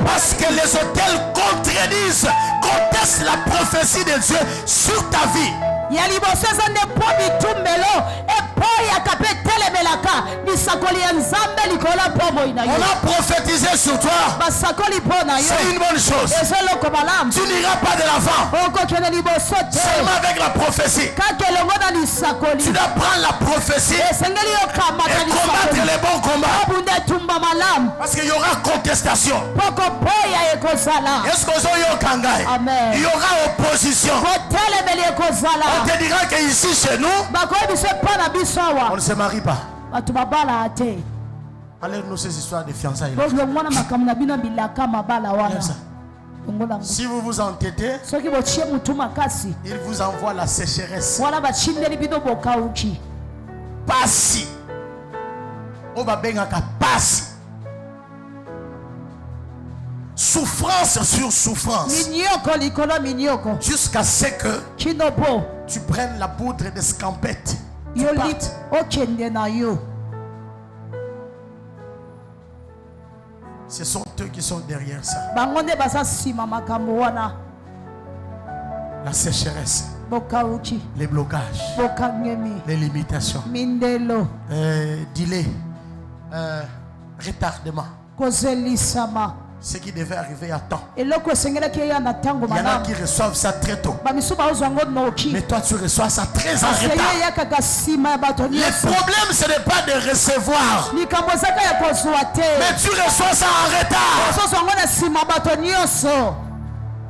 Parce que les autels contestent la prophétie de Dieu sur ta vie. On a prophétisé sur toi. C'est une bonne chose. Tu n'iras pas de l'avant seulement avec la prophétie. Tu dois prendre la prophétie et combattre les bons combats. Parce qu'il y aura contestation. Est-ce que il y aura opposition? On te dira qu'ici chez nous, on ne se marie pas. Allez-nous ces histoires de fiançailles. Si vous vous entêtez, il vous envoie la sécheresse. Passi. On va bien passi. Souffrance sur souffrance. Jusqu'à ce que tu prennes la poudre de scampette. Ce sont eux qui sont derrière ça. La sécheresse, les blocages, les limitations, delay, retardement. Ce qui devait arriver à temps. Il y en a qui reçoivent ça très tôt. Mais toi tu reçois ça très en retard. Le problème ce n'est pas de recevoir, mais tu reçois ça en retard.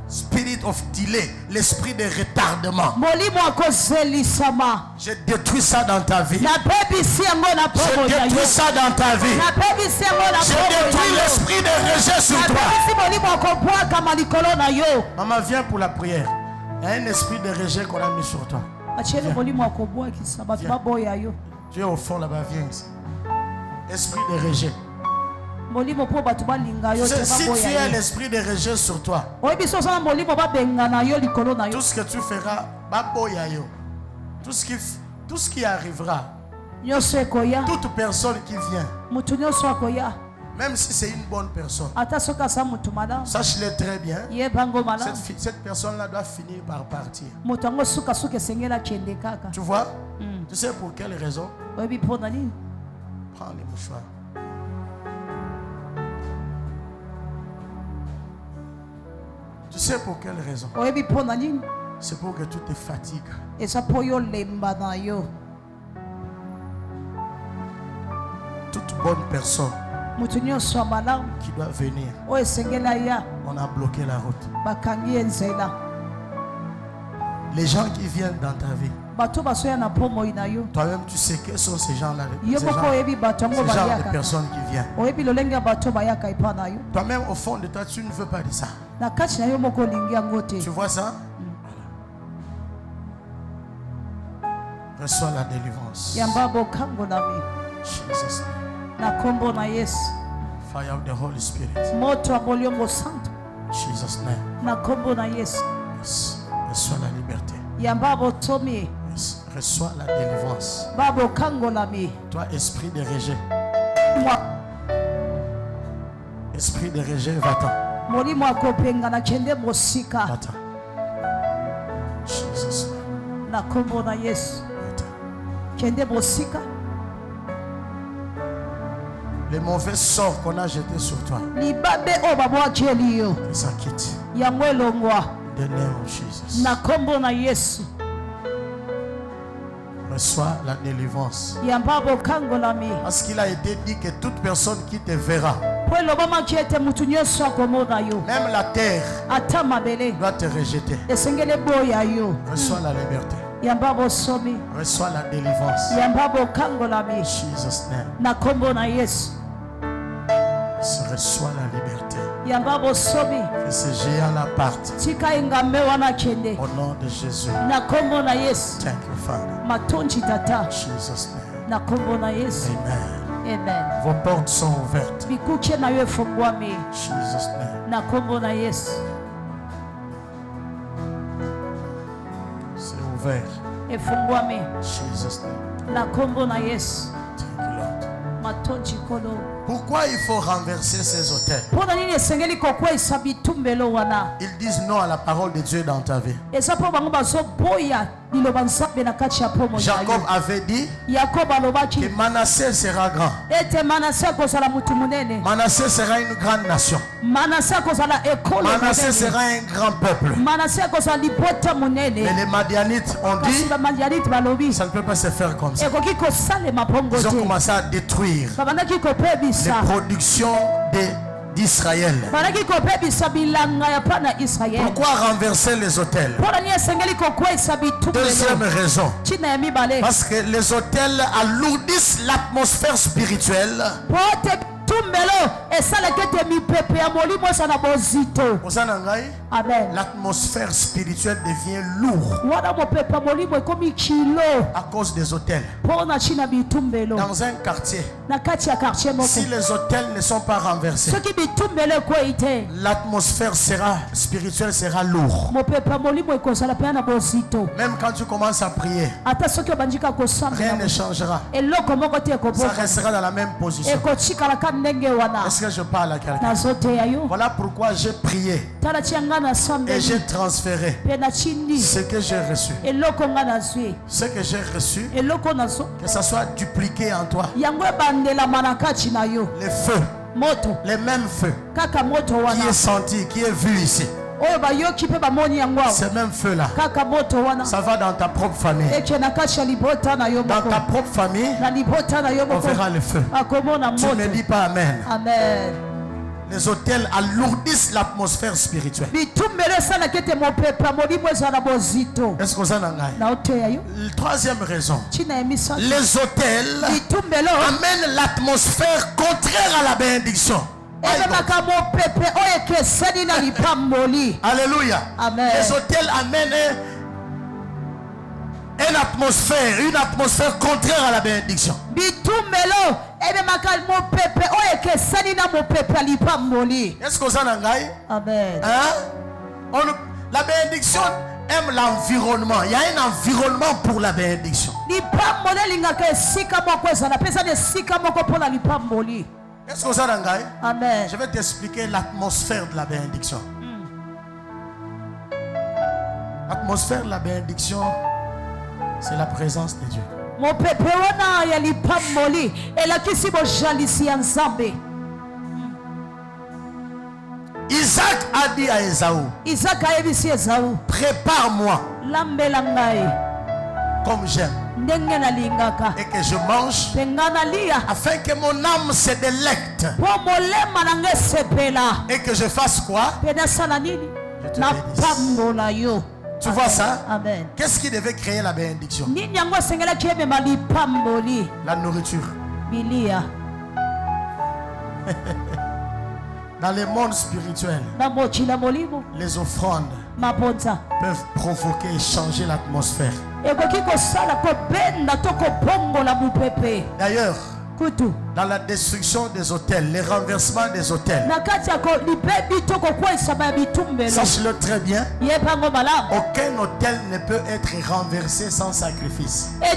Spirit of delay, l'esprit de retardement. Je détruis ça dans ta vie. Je détruis ça dans ta vie. Je détruis l'esprit de rejet sur toi. Maman, viens pour la prière. Il y a un esprit de rejet qu'on a mis sur toi. Tu es au fond là-bas, viens ici. Esprit de rejet. Si tu as l'esprit de rejet sur toi, tout ce que tu feras, tout ce qui Tout ce qui arrivera, toute personne qui vient, même si c'est une bonne personne, sache-le très bien, cette personne-là doit finir par partir. Tu vois? Tu sais pour quelle raison? Prends les mouchoirs. Tu sais pour quelle raison? C'est pour que tu te fatigues. Toute bonne personne qui doit venir, on a bloqué la route. Les gens qui viennent dans ta vie, toi-même tu sais quels sont ces gens-là, ces genres de personnes qui viennent. Toi-même au fond de toi tu ne veux pas de ça. Tu vois ça? Reçois la délivrance. Jesus. Fire of the Holy Spirit. Jesus name. Yes. Reçois la liberté. Yes. Reçois la délivrance. Toi, esprit de rejet. Esprit de rejet, va-t'en. Va-t'en. Jesus name. Les mauvais sorts qu'on a jetés sur toi, que ça quitte. The name of Jesus. Reçois la délivrance. Parce qu'il a été dit que toute personne qui te verra, même la terre, doit te rejeter. Reçois la liberté. Reçois la délivrance. Jesus name. Reçois la liberté. Que ce géant-là parte. Au nom de Jésus. Thank you, Father. Jesus name. Amen. Vos portes sont ouvertes. Jesus name. C'est ouvert. Jesus name. Thank you, Lord. Pourquoi il faut renverser ces autels? Ils disent non à la parole de Dieu dans ta vie. Jacob avait dit que Manassé sera grand. Manassé sera une grande nation. Manassé sera un grand peuple. Mais les Madianites ont dit ça ne peut pas se faire comme ça. Ils ont commencé à détruire les productions d'Israël. Pourquoi renverser les autels? Deuxième raison, parce que les autels alourdissent l'atmosphère spirituelle. L'atmosphère spirituelle devient lourde à cause des autels. Dans un quartier, si les autels ne sont pas renversés, l'atmosphère spirituelle sera lourde. Même quand tu commences à prier, rien ne changera. Ça restera dans la même position. Est-ce que je parle à quelqu'un? Voilà pourquoi j'ai prié et j'ai transféré ce que j'ai reçu. Ce que j'ai reçu, que ça soit dupliqué en toi. Les feux, les mêmes feux qui est senti, qui est vu ici. Ce même feu-là, ça va dans ta propre famille. Dans ta propre famille, on verra le feu. Tu ne dis pas Amen. Amen. Les autels alourdissent l'atmosphère spirituelle. Est-ce que ça n'a pas? Troisième raison, les autels amènent l'atmosphère contraire à la bénédiction. Alléluia. Amen. Les autels amènent une atmosphère contraire à la bénédiction. Est-ce que ça n'a pas? Amen. La bénédiction aime l'environnement. Il y a un environnement pour la bénédiction. Est-ce que vous avez entendu? Amen. Je vais t'expliquer l'atmosphère de la bénédiction. L'atmosphère de la bénédiction, c'est la présence de Dieu. Isaac a dit à Ésaü, prépare-moi comme j'aime et que je mange afin que mon âme se délecte et que je fasse quoi? Je te bénisse. Tu vois ça? Qu'est-ce qui devait créer la bénédiction? La nourriture. Dans le monde spirituel, les offrandes peuvent provoquer et changer l'atmosphère. D'ailleurs, dans la destruction des hôtels, les renversements des hôtels, sache-le très bien, aucun hôtel ne peut être renversé sans sacrifice. Le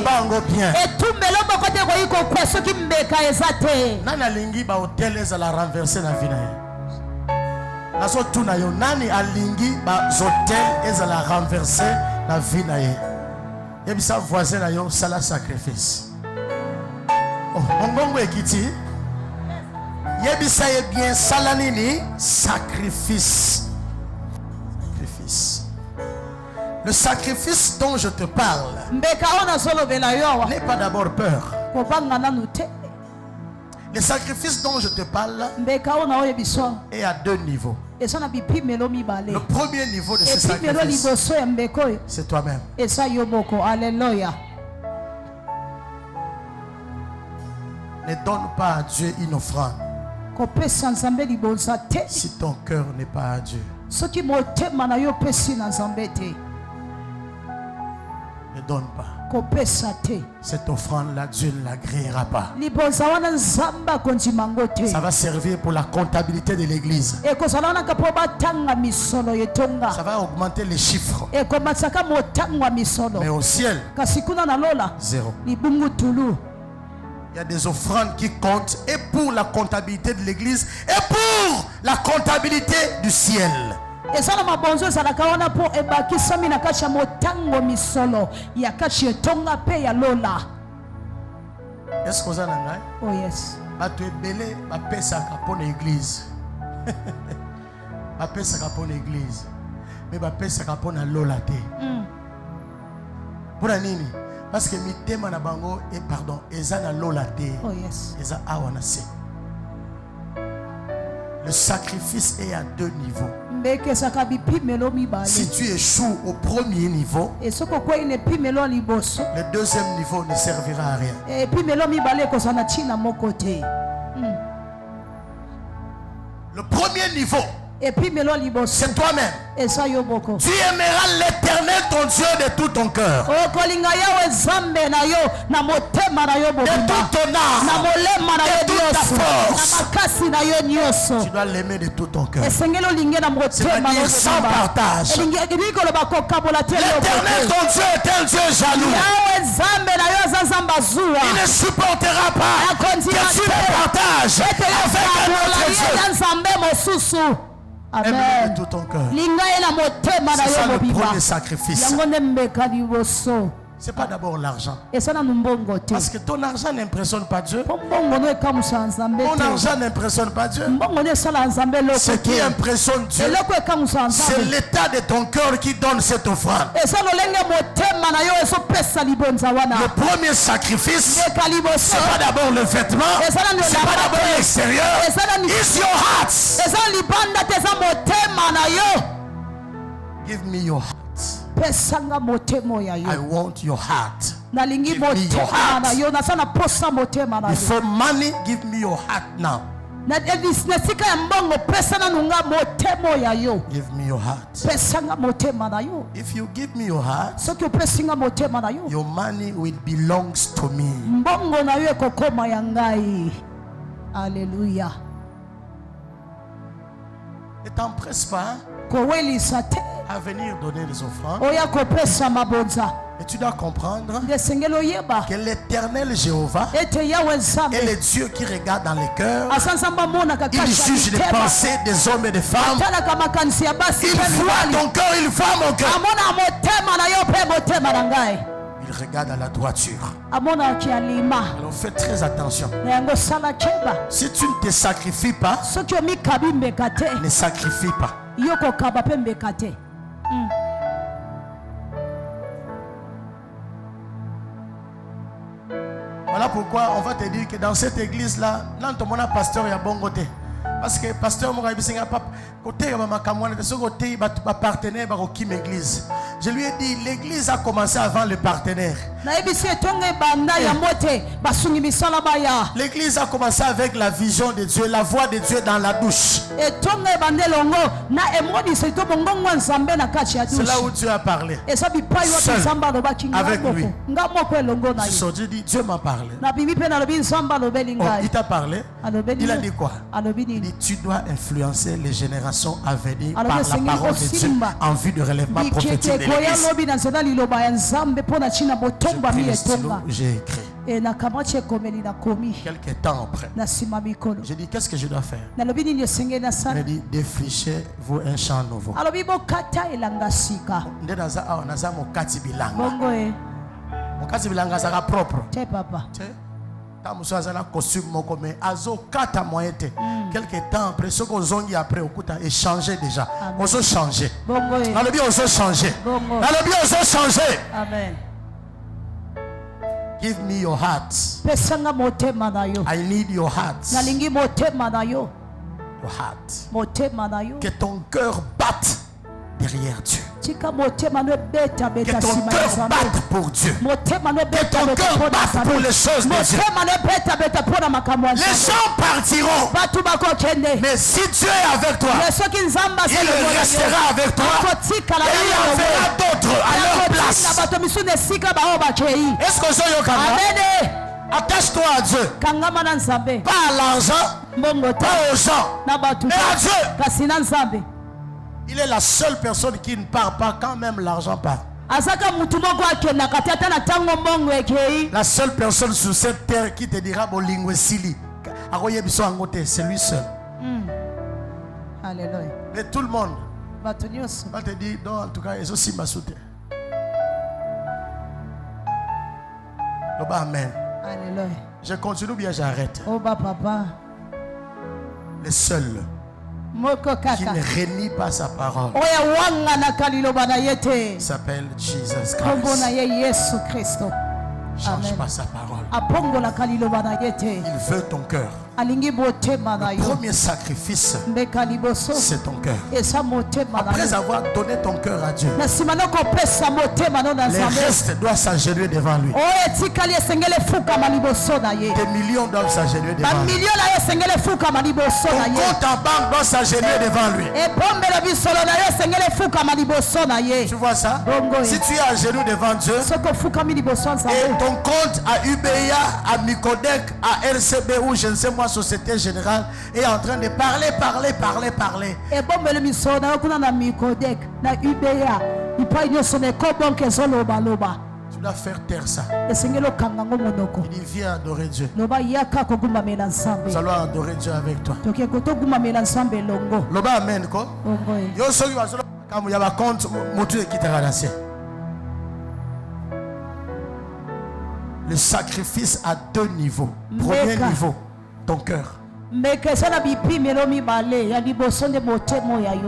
bango bien. Nana lingi ba hôtel ezala renversé na vie na ye. Naso tuna yo nani alingi ba hôtel ezala renversé na vie na ye. Yebisa voisin na yo sala sacrifice. Oh, mongongo ekiti. Yebisa ye bien sala nini sacrifice. Sacrifice. Le sacrifice dont je te parle n'est pas d'abord peur. Le sacrifice dont je te parle est à deux niveaux. Le premier niveau de ce sacrifice, c'est toi-même. Alléluia. Ne donne pas à Dieu une offrande si ton cœur n'est pas à Dieu. Ne donne pas. Cette offrande-là, Dieu ne l'agréera pas. Ça va servir pour la comptabilité de l'église. Ça va augmenter les chiffres. Mais au ciel, zéro. Il y a des offrandes qui comptent et pour la comptabilité de l'église et pour la comptabilité du ciel. Est-ce que vous avez un? Oh yes. Tu es belé, tu es pour l'église. Tu es pour l'église. Mais tu es pour la lola. Pour la nini? Parce que mi tema na bango et pardon, eza na lola te. Oh yes. Eza awana se. Le sacrifice est à deux niveaux. Si tu échoues au premier niveau, le deuxième niveau ne servira à rien. Le premier niveau, c'est toi-même. Tu aimeras l'Éternel ton Dieu de tout ton cœur, de toute ton âme, de toute ta force. Tu dois l'aimer de tout ton cœur. C'est-à-dire sans partage. L'Éternel ton Dieu est un Dieu jaloux. Il ne supportera pas que tu le partages avec un autre Dieu. Aime-le de tout ton cœur. C'est ça le premier sacrifice. C'est pas d'abord l'argent. Parce que ton argent n'impressionne pas Dieu. Mon argent n'impressionne pas Dieu. Ce qui impressionne Dieu, c'est l'état de ton cœur qui donne cette offrande. Le premier sacrifice, c'est pas d'abord le vêtement, c'est pas d'abord l'extérieur. It's your heart. Give me your heart. I want your heart. Give me your heart. Before money, give me your heart now. Give me your heart. If you give me your heart, your money will belong to me. Hallelujah. Ne t'empresse pas à venir donner les offrandes. Et tu dois comprendre que l'Éternel Jéhovah est le Dieu qui regarde dans les cœurs. Il juge les pensées des hommes et des femmes. Il voit ton cœur, il voit mon cœur. Il regarde à la droiture. Alors fais très attention. Si tu ne te sacrifies pas, ne sacrifie pas. Voilà pourquoi on va te dire que dans cette église-là, là, on a pasteur et bon côté. Parce que pasteur côté partenaire l'église. Je lui ai dit, l'église a commencé avant le partenaire. L'église a commencé avec la vision de Dieu, la voix de Dieu dans la douche. C'est là où Dieu a parlé. Seul, avec lui. Je dis, Dieu m'a parlé. Oh, il t'a parlé. Il a dit quoi? Il dit, tu dois influencer les générations à venir par la parole de Dieu en vue de relèvement prophétique de l'église. J'ai écrit. Quelques temps après, j'ai dit, qu'est-ce que je dois faire? Il a dit, défrichez-vous un champ nouveau. Mokati bilanga sera propre. Costume quelques temps après, ce qu'on zongi après, on a échangé déjà. On a changé. On a changé. Amen. Give me your heart. I need your heart. Your heart. Que ton cœur batte derrière Dieu. Que ton cœur batte pour Dieu. Que ton cœur batte pour les choses de Dieu. Les gens partiront. Mais si Dieu est avec toi, il restera avec toi. Et il enverra d'autres à leur place. Est-ce que je attache-toi à Dieu. Pas à l'argent, pas aux gens, mais à Dieu. Il est la seule personne qui ne part pas quand même l'argent part. La seule personne sur cette terre qui te dira c'est lui seul. Alléluia. Mais tout le monde va te dire, non, en tout cas, ils ont aussi ma soutien. Amen. Alléluia. Je continue ou bien j'arrête? Oh, papa. Le seul qui ne renie pas sa parole s'appelle Jesus Christ. Change pas sa parole. Il veut ton cœur. Le premier sacrifice, c'est ton cœur. Après avoir donné ton cœur à Dieu, les restes doivent s'agenouiller devant lui. Des millions doivent s'agenouiller devant lui. Ton compte en banque doit s'agenouiller devant lui. Tu vois ça? Si tu es à genoux devant Dieu, et ton compte à UBA, à Micodec, à RCB ou je ne sais moi, Société Générale, est en train de parler. Tu dois faire taire ça. Il vient adorer Dieu. Nous allons adorer Dieu avec toi. Loba amen ko. Yo soki bazolo kamu ya ba compte motu ekitaka na se. Le sacrifice à deux niveaux. Premier niveau, ton cœur.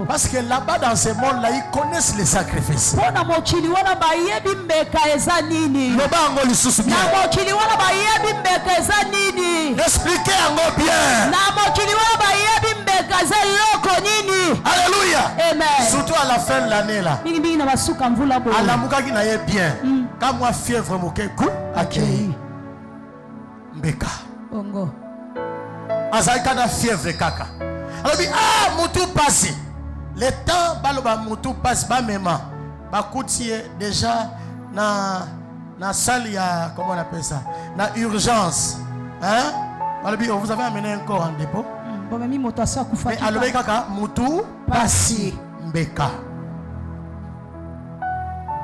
Parce que là-bas dans ce monde-là, ils connaissent les sacrifices. Expliquez en bien. Alléluia. Surtout à la fin de l'année là. À la mouka qui n'a bien. Quand moi fièvre mouké coup accueilli. Mbeka. Azaïka na fièvre kaka. Alors dit moutou passe. Le temps baloba moutou passe ba mema. Ba koutier déjà na salle ya comment on appelle ça? Na urgence. Hein? Alors dit vous avez amené un corps en dépôt. Mais alobi kaka mutu pasi mbeka.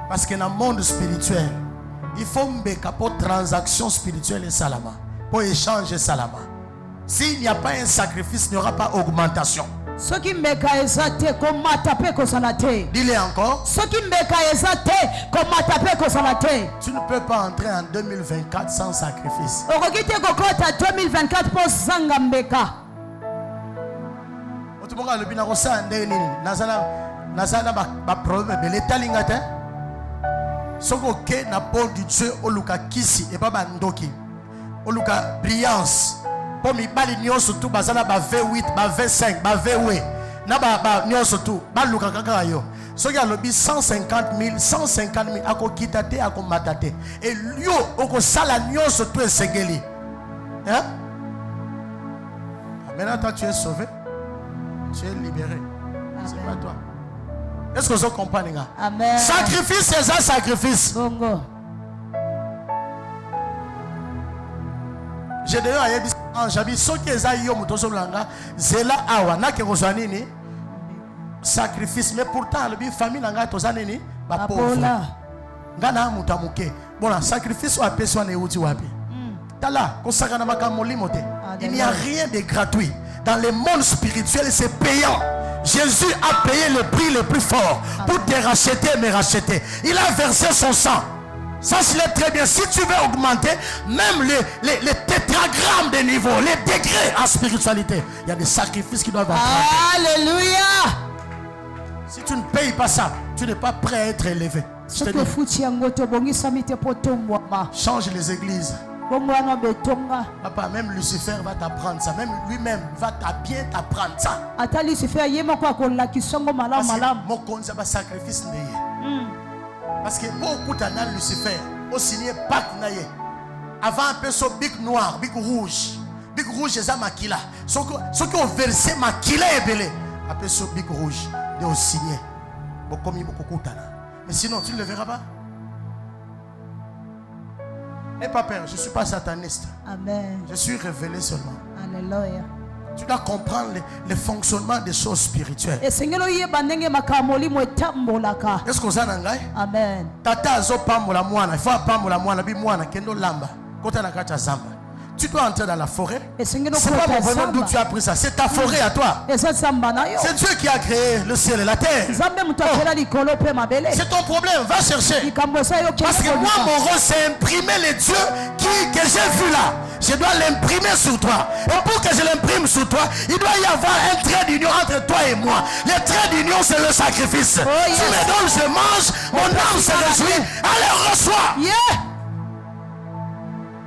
Parce que dans le monde spirituel, il faut mbeka pour transaction spirituelle et salama, pour échanger salama. S'il n'y a pas un sacrifice, il n'y aura pas augmentation. Dis-le encore. Tu ne peux pas entrer en 2024 sans sacrifice. Na port du Dieu oluka kisi et pas bandoki oluka brillance pour mi bali nyonso tout bazana ba V8 ba V5 ba V8 na ba nyonso tout ba luka kaka yo soki alobi 150 000 akokita te akomata te et yo okosala nyonso tout esengeli hein. Maintenant toi tu es sauvé, tu es libéré. C'est pas toi. Est-ce que vous comprenez? Amen. Sacrifice, c'est ça, sacrifice. Bongo. J'ai d'ailleurs dit, j'habite ceux qui ont eu mon toso langa, zela awa na ke kozanini sacrifice, mais pourtant le famille langa tozanini ba pauvre. Ngana mutamuke. Bon la sacrifice wa peso na uti wapi. Tala kosaka na makambo limote. Il n'y a rien de gratuit. Dans le monde spirituel, c'est payant. Jésus a payé le prix le plus fort pour te racheter et me racheter. Il a versé son sang. Sache-le très bien. Si tu veux augmenter, même les tétragrammes de niveau, les degrés en spiritualité, il y a des sacrifices qui doivent être faits. Alléluia. Si tu ne payes pas ça, tu n'es pas prêt à être élevé. Change les églises. Papa, même Lucifer va t'apprendre ça. Même lui-même va bien t'apprendre ça. Parce que sacrifice. Parce que beaucoup de Lucifer au signé pacte avant un peu ce bic noir, bic rouge. Bic rouge, c'est ça maquila. Ce qui ont versé maquila est belé. Après ce bic rouge, de au signé. Mais sinon, tu ne le verras pas. N'aie pas peur, je ne suis pas sataniste. Amen. Je suis révélé seulement. Alléluia. Tu dois comprendre le fonctionnement des choses spirituelles. Est-ce que vous avez un Amen. Tata zo pambola mwana, il faut pambola mwana bi mwana kendo lamba. Kota na kacha zamba. Tu dois entrer dans la forêt. C'est pas mon vraiment d'où tu as pris ça. C'est ta forêt à toi. C'est Dieu qui a créé le ciel et la terre. Oh. C'est ton problème. Va chercher. Parce que moi, mon rôle, c'est imprimer les dieux que j'ai vu là. Je dois l'imprimer sur toi. Et pour que je l'imprime sur toi, il doit y avoir un trait d'union entre toi et moi. Le trait d'union, c'est le sacrifice. Oh, yes. Tu me donnes, je mange. Mon âme se réjouit. Allez, reçois. Yeah.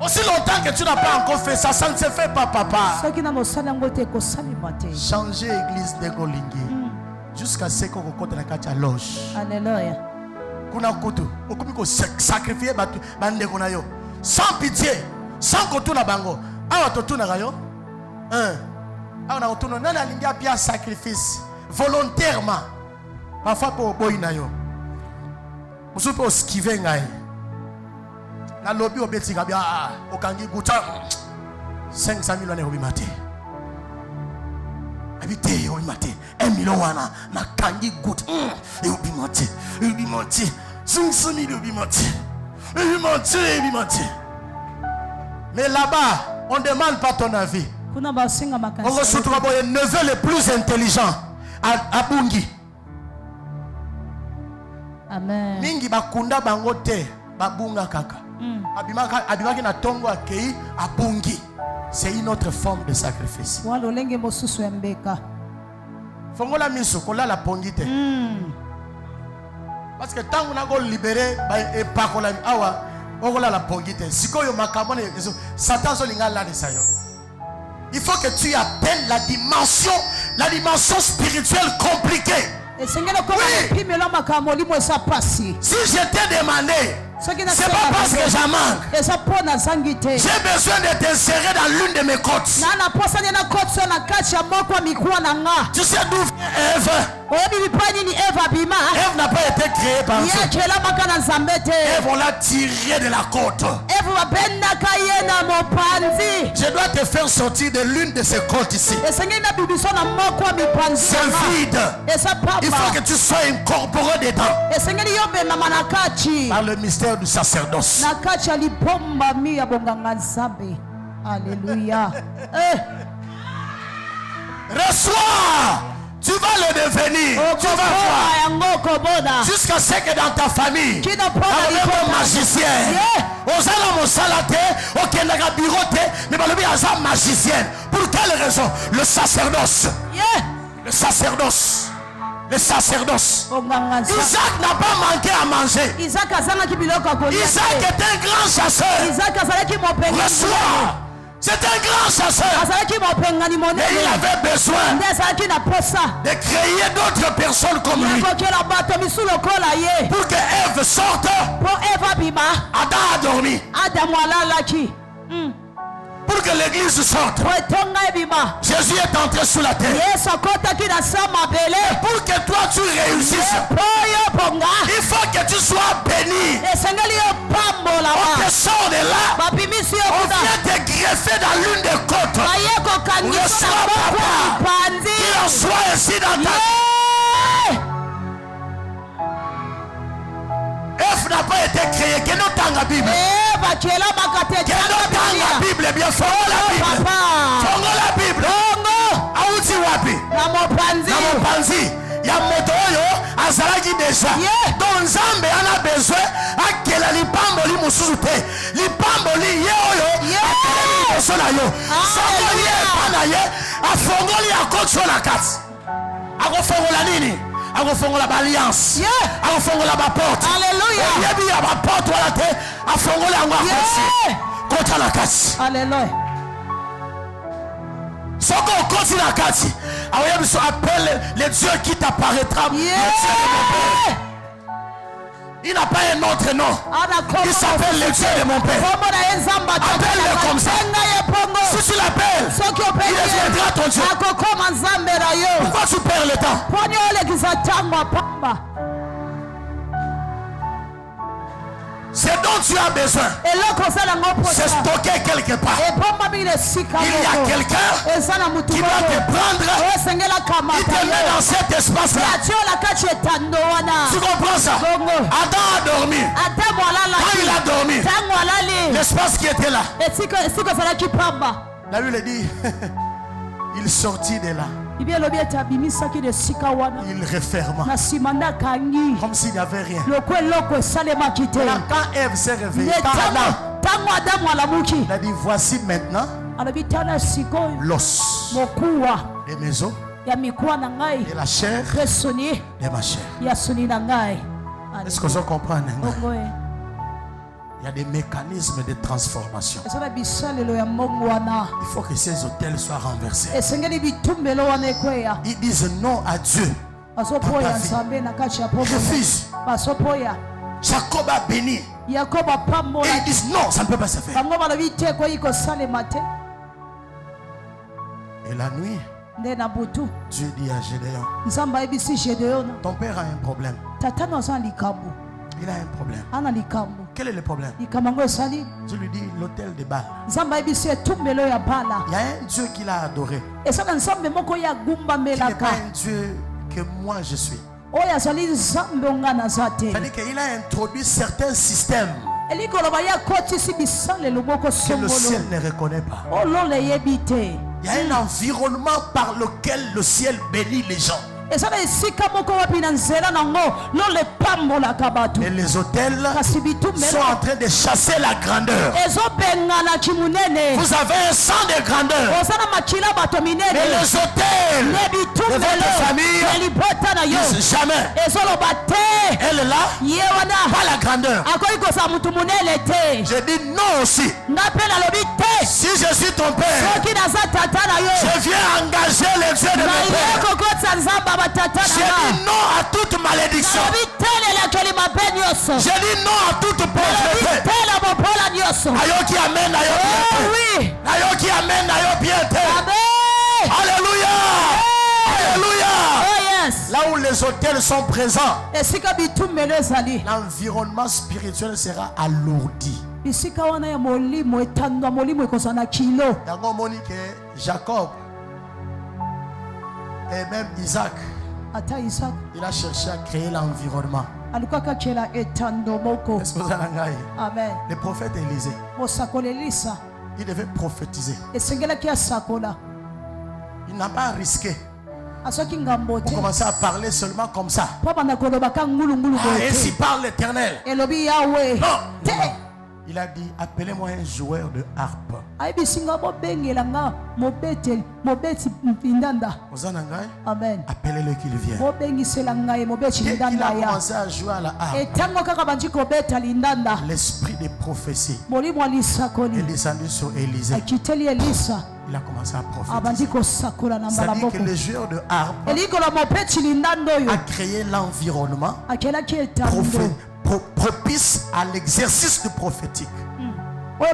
Aussi longtemps que tu n'as pas encore fait ça, ça ne se fait pas, papa. Changer l'église de Golingi jusqu'à ce qu'on compte la carte à loge. Alléluia. Sacrifier sans pitié, sans que tu n'as bango. Un sacrifice volontairement. Parfois pour boinayo. Vous pouvez esquiver. Na lobby obetika bia okangi guta 500 000 ane obimate abite obimate 1 million wana na kangi gut e obimate 500 000 obimate mais là-bas on demande pas ton avis. On reçoit le neveu le plus intelligent à Bungi. Amen. Mingi bakunda bangote babunga kaka. Abimaki na tongo akei abungi. C'est une autre forme de sacrifice. Fongola miso kola la pongite. Parce que tant qu'on a libéré et pas qu'on a awa okola la pongite. Sikoyo makabone Satan zo linga la de sayo. Il faut que tu atteignes la dimension spirituelle compliquée. Oui. Si je t'ai demandé, c'est pas parce que j'en manque. J'ai besoin de t'insérer dans l'une de mes côtes. Tu sais d'où vient Ève? Ève n'a pas été créée par Dieu. Ève, on l'a tirée de la côte. Je dois te faire sortir de l'une de ces côtes ici. C'est vide. Il faut que tu sois incorporé dedans par le mystère du sacerdoce. Alléluia. Reçois. Tu vas le devenir. Tu vas voir. Jusqu'à ce que dans ta famille, il y a un magicien. Aux hommes salaté, au Kendaga biroté, mais il y a un magicien. Pour quelle raison? Le sacerdoce. Le sacerdoce. Le sacerdoce. Isaac n'a pas manqué à manger. Isaac est un grand chasseur. Reçois. C'est un grand chasseur. Et il avait besoin de créer d'autres personnes comme lui. Pour que Ève sorte, Adam a dormi. Pour que l'église sorte, Jésus est entré sous la terre. Et pour que toi tu réussisses, il faut que tu sois béni. On te sort de là. On vient te greffer dans l'une des côtes. Reçois papa. Qu'il en soit ici dans ta vie. Ève n'a pas été créée. Que nous tanga Bible. Que nous tanga Bible. Bien fongo la Bible. Fongo la Bible. Aouti wapi. Namopanzi. Ya moto yo azalaki déjà. Donc Nzambe en a besoin. Akela lipambo li mususu te. Lipambo li ye oyo. Akela li besoin na yo. Soko li epana ye. Afongoli akotso la kati. Akofongola nini? Akofongola l'alliance. Akofongola ba porte. Alléluia. Yebi ya ba porte wala te. Afongola yango akotsi. Kota la kati. Alléluia. Soko okoti la kati. Aoyebiso appelle le Dieu qui t'apparaîtra. Le Dieu de mon Père. Il n'a pas un autre nom. Il s'appelle le Dieu de mon Père. Appelle-le comme ça. Si tu l'appelles, il deviendra ton Dieu. Pourquoi tu perds le temps? Ce dont tu as besoin, c'est stocké quelque part. Il y a quelqu'un qui va te prendre. Il te met dans cet espace-là. Tu comprends ça? Adam a dormi. Quand il a dormi, l'espace qui était là, la Bible dit, il sortit de là. Il referma comme s'il n'y avait rien. Quand Ève s'est réveillée, il a dit, voici maintenant l'os de mes os et la chair de ma chair. Est-ce que vous comprenez? Il y a des mécanismes de transformation. Il faut que ces hôtels soient renversés. Ils disent non à Dieu. Refuse. Jacob a béni. Et ils disent non, ça ne peut pas se faire. Et la nuit, Dieu dit à Gédéon, ton père a un problème. Il a un problème. Quel est le problème? Je lui dis l'autel de Baal. Il y a un Dieu qu'il a adoré. Qui n'est pas un Dieu que moi je suis. C'est-à-dire qu'il a introduit certains systèmes que le ciel ne reconnaît pas. Il y a un environnement par lequel le ciel bénit les gens. Et les hôtels sont en train de chasser la grandeur. Vous avez un sang de grandeur. Mais les hôtels de votre famille disent jamais. Elle est là, pas la grandeur. Je dis non aussi. Si je suis ton père, je viens engager les dieux de mon père. J'ai dit non à toute malédiction. J'ai dit non à toute pauvreté. Ayoki amen, ayoki amen, ayoki amen. Alléluia. Alléluia. Là où les autels sont présents, l'environnement spirituel sera alourdi. Jacob et même Isaac, il a cherché à créer l'environnement. Amen. Le prophète Élisée, il devait prophétiser. Il n'a pas risqué pour commencer à parler seulement comme ça. Ainsi parle l'Éternel. Non. Il a dit, appelez-moi un joueur de harpe. Amen. Appelez-le qu'il vienne. Dès qu'il a commencé à jouer à la harpe, l'esprit de prophétie est descendu sur Élisée. Il a commencé à prophétiser. C'est-à-dire que le joueur de harpe a créé l'environnement propice à l'exercice du prophétique. On ne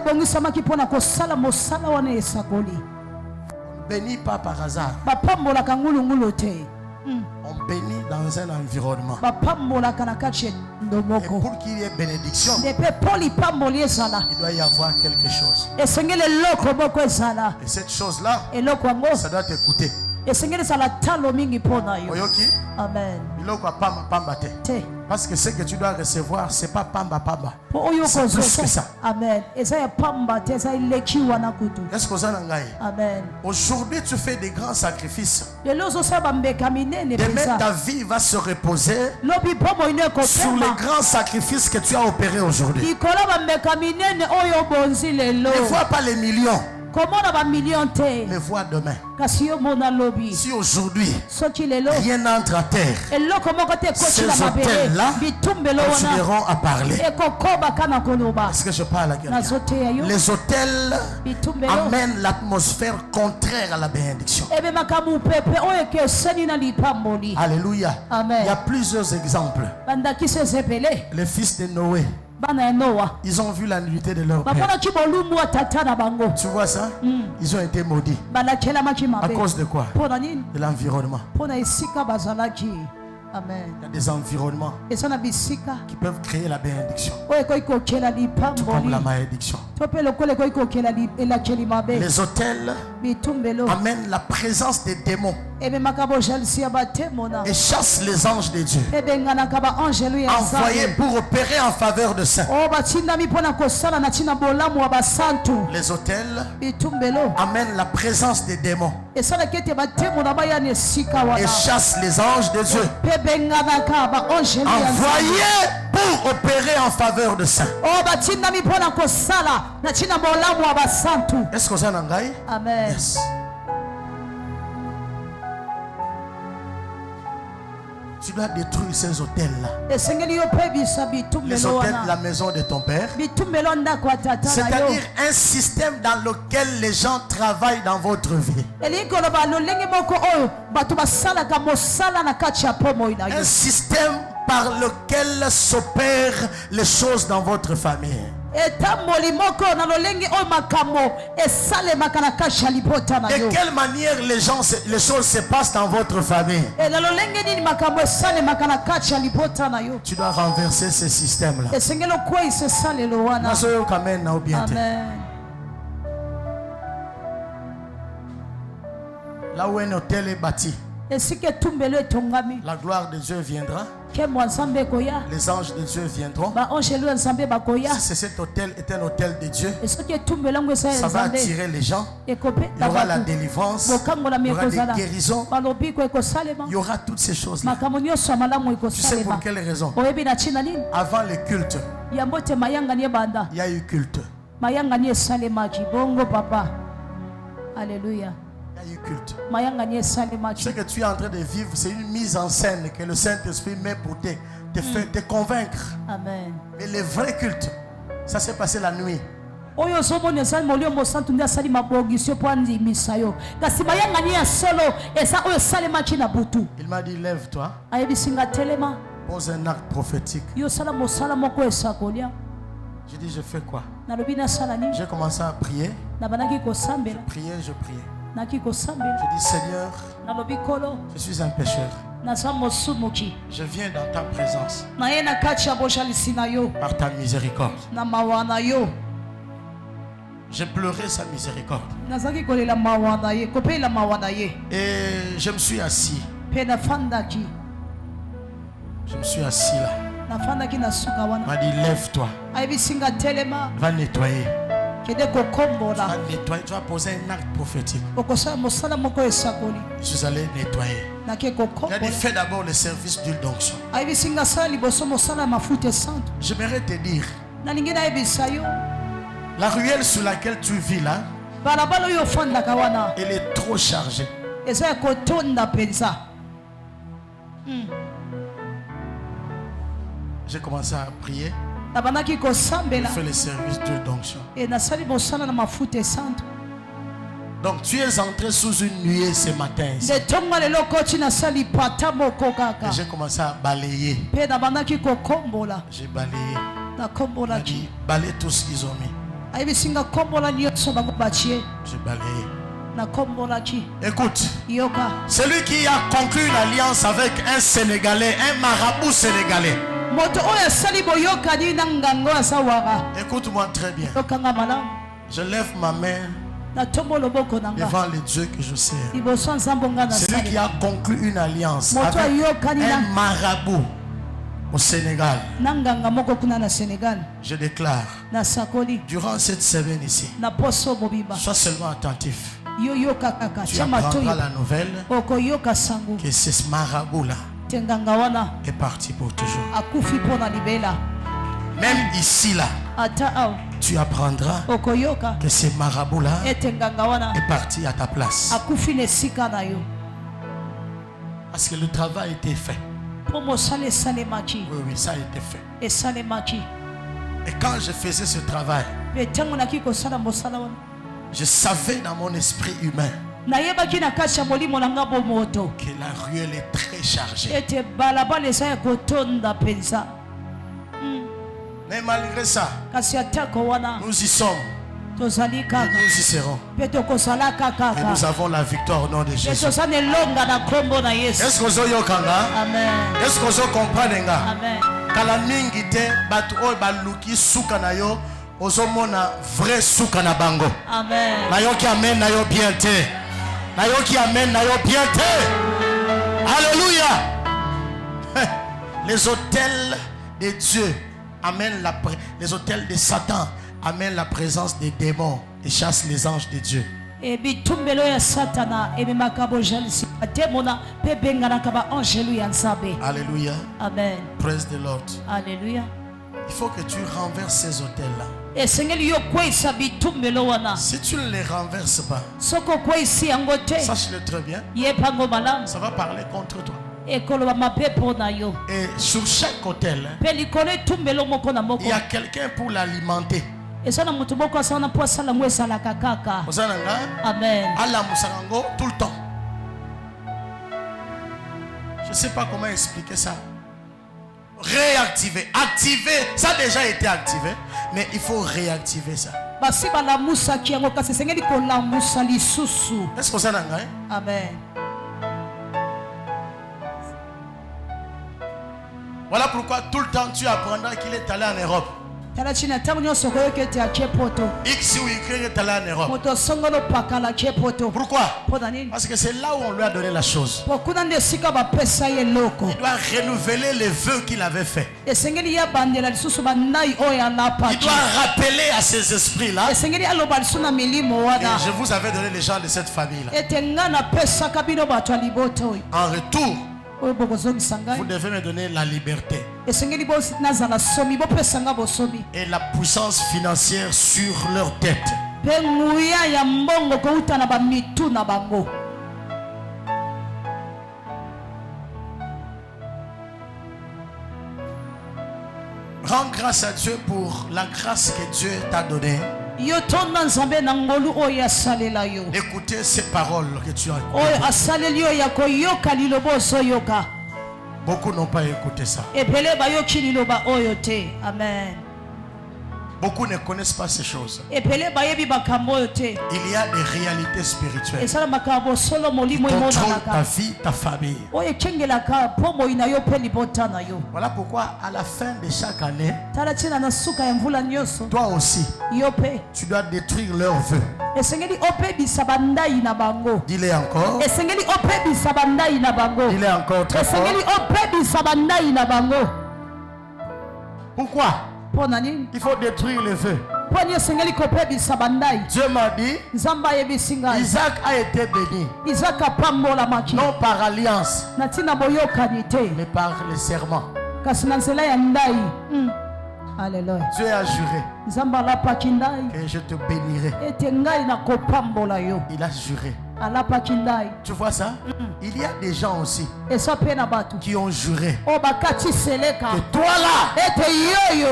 bénit pas par hasard. On bénit dans un environnement. Et pour qu'il y ait bénédiction, il doit y avoir quelque chose. Et cette chose-là, ça doit t'écouter. Amen. Parce que ce que tu dois recevoir, c'est pas pamba pamba. C'est plus que ça. Amen. Est-ce que vous avez? Amen. Aujourd'hui, tu fais des grands sacrifices. Demain, ta vie va se reposer sur les grands sacrifices que tu as opérés aujourd'hui. Ne vois pas les millions. Mais vois demain. Si aujourd'hui rien n'entre à terre, ces hôtels-là continueront à parler. Est-ce que je parle à quelqu'un? Les hôtels amènent l'atmosphère contraire à la bénédiction. Alléluia. Il y a plusieurs exemples. Les fils de Noé, ils ont vu la nullité de leur père. Tu vois ça? Ils ont été maudits. À cause de quoi? De l'environnement. Amen. Il y a des environnements qui peuvent créer la bénédiction, tout comme la malédiction. Les hôtels amènent la présence des démons et chassent les anges de Dieu envoyés pour opérer en faveur de saints. Les hôtels amènent la présence des démons et chassent les anges de Dieu envoyés pour opérer en faveur de saints. Est-ce que vous en avez? Amen. Yes. Tu dois détruire ces hôtels-là. Les hôtels de la maison de ton père. C'est-à-dire un système dans lequel les gens travaillent dans votre vie. Un système par lequel s'opèrent les choses dans votre famille. De quelle manière les choses se passent dans votre famille? Tu dois renverser ce système-là. Amen. Là où un hôtel est bâti, la gloire de Dieu viendra. Les anges de Dieu viendront. Si cet hôtel est un hôtel de Dieu, ça va attirer les gens. Il y aura la délivrance, il y aura des guérisons, il y aura toutes ces choses-là. Tu sais pour quelle raison? Avant le culte, il y a eu culte. Alléluia. Il y a eu culte. Ce que tu es en train de vivre, c'est une mise en scène que le Saint-Esprit met pour te convaincre. Amen. Mais le vrai culte, ça s'est passé la nuit. Il m'a dit, lève-toi, pose un acte prophétique. J'ai dit, je fais quoi? J'ai commencé à prier. Je priais. J'ai dit, Seigneur, je suis un pécheur. Je viens dans ta présence par ta miséricorde. J'ai pleuré sa miséricorde. Et je me suis assis. Je me suis assis là. Il m'a dit lève-toi. Va nettoyer. Tu vas nettoyer. Tu vas poser un acte prophétique. Je suis allé nettoyer. Il a dit fais d'abord le service d'huile d'onction. J'aimerais te dire, la ruelle sur laquelle tu vis là, elle est trop chargée. J'ai commencé à prier. Je fais le service d'huile d'onction. Donc tu es entré sous une nuée ce matin. J'ai commencé à balayer. J'ai balayé. J'ai dit, balaye tout ce qu'ils ont mis. J'ai balayé. Écoute, celui qui a conclu une alliance avec un Sénégalais, un marabout sénégalais. Écoute-moi très bien. Je lève ma main devant les dieux que je sers. Celui qui a conclu une alliance avec un marabout au Sénégal. Je déclare, durant cette semaine ici, sois seulement attentif. Tu apprendras la nouvelle que ce marabout-là est parti pour toujours. Même ici là, tu apprendras que ce marabout-là est parti à ta place. Parce que le travail a été fait. Oui, oui, ça a été fait. Et quand je faisais ce travail, je savais dans mon esprit humain que la ruelle est très chargée. Mais malgré ça, nous y sommes. Nous y serons. Et nous avons la victoire au nom de Jésus. Est-ce que vous Est-ce que vous comprenez? Kala mingi te batu oy baluki suka na yo ozomona vrai suka na bango. Amen. Na yo ki amen na yo bien te. Na yo ki amen na yo bien te. Alléluia. Les hôtels de Dieu amènent les hôtels de Satan amènent la présence des démons et chassent les anges de Dieu. Alléluia. Amen. Praise the Lord. Alléluia. Il faut que tu renverses ces hôtels-là. Si tu ne les renverses pas, sache-le très bien, ça va parler contre toi. Et sur chaque hôtel, il y a quelqu'un pour l'alimenter. Amen. Tout le temps. Je ne sais pas comment expliquer ça. Réactiver. Activer. Ça a déjà été activé. Mais il faut réactiver ça. Est-ce que ça n'a pas? Amen. Voilà pourquoi tout le temps tu apprendras qu'il est allé en Europe. X ou Y est allé en Europe. Pourquoi? Parce que c'est là où on lui a donné la chose. Il doit renouveler les vœux qu'il avait fait. Il doit rappeler à ces esprits-là. Et je vous avais donné les gens de cette famille-là. En retour, vous devez me donner la liberté et la puissance financière sur leur tête. Rends grâce à Dieu pour la grâce que Dieu t'a donnée. Écoutez ces paroles que tu as écoutées. Beaucoup n'ont pas écouté ça. Amen. Beaucoup ne connaissent pas ces choses. Il y a des réalités spirituelles qui contrôlent ta vie, ta famille. Voilà pourquoi à la fin de chaque année, toi aussi, tu dois détruire leurs vœux. Dis-le encore. Dis-le encore très fort. Pourquoi? Il faut détruire les vœux. Dieu m'a dit, Isaac a été béni, non par alliance, mais par le serment. Dieu a juré que je te bénirai. Il a juré. Tu vois ça? Il y a des gens aussi qui ont juré que toi là,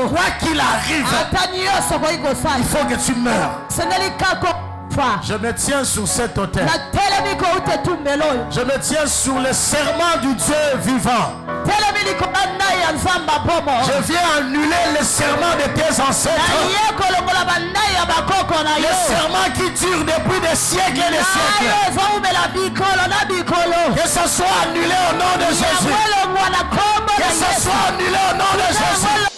quoi qu'il arrive, il faut que tu meurs. Je me tiens sur cet autel. Je me tiens sur le serment du Dieu vivant. Je viens annuler le serment de tes ancêtres. Le serment qui dure depuis des siècles et des siècles. Que ce soit annulé au nom de Jésus. Que ce soit annulé au nom de Jésus.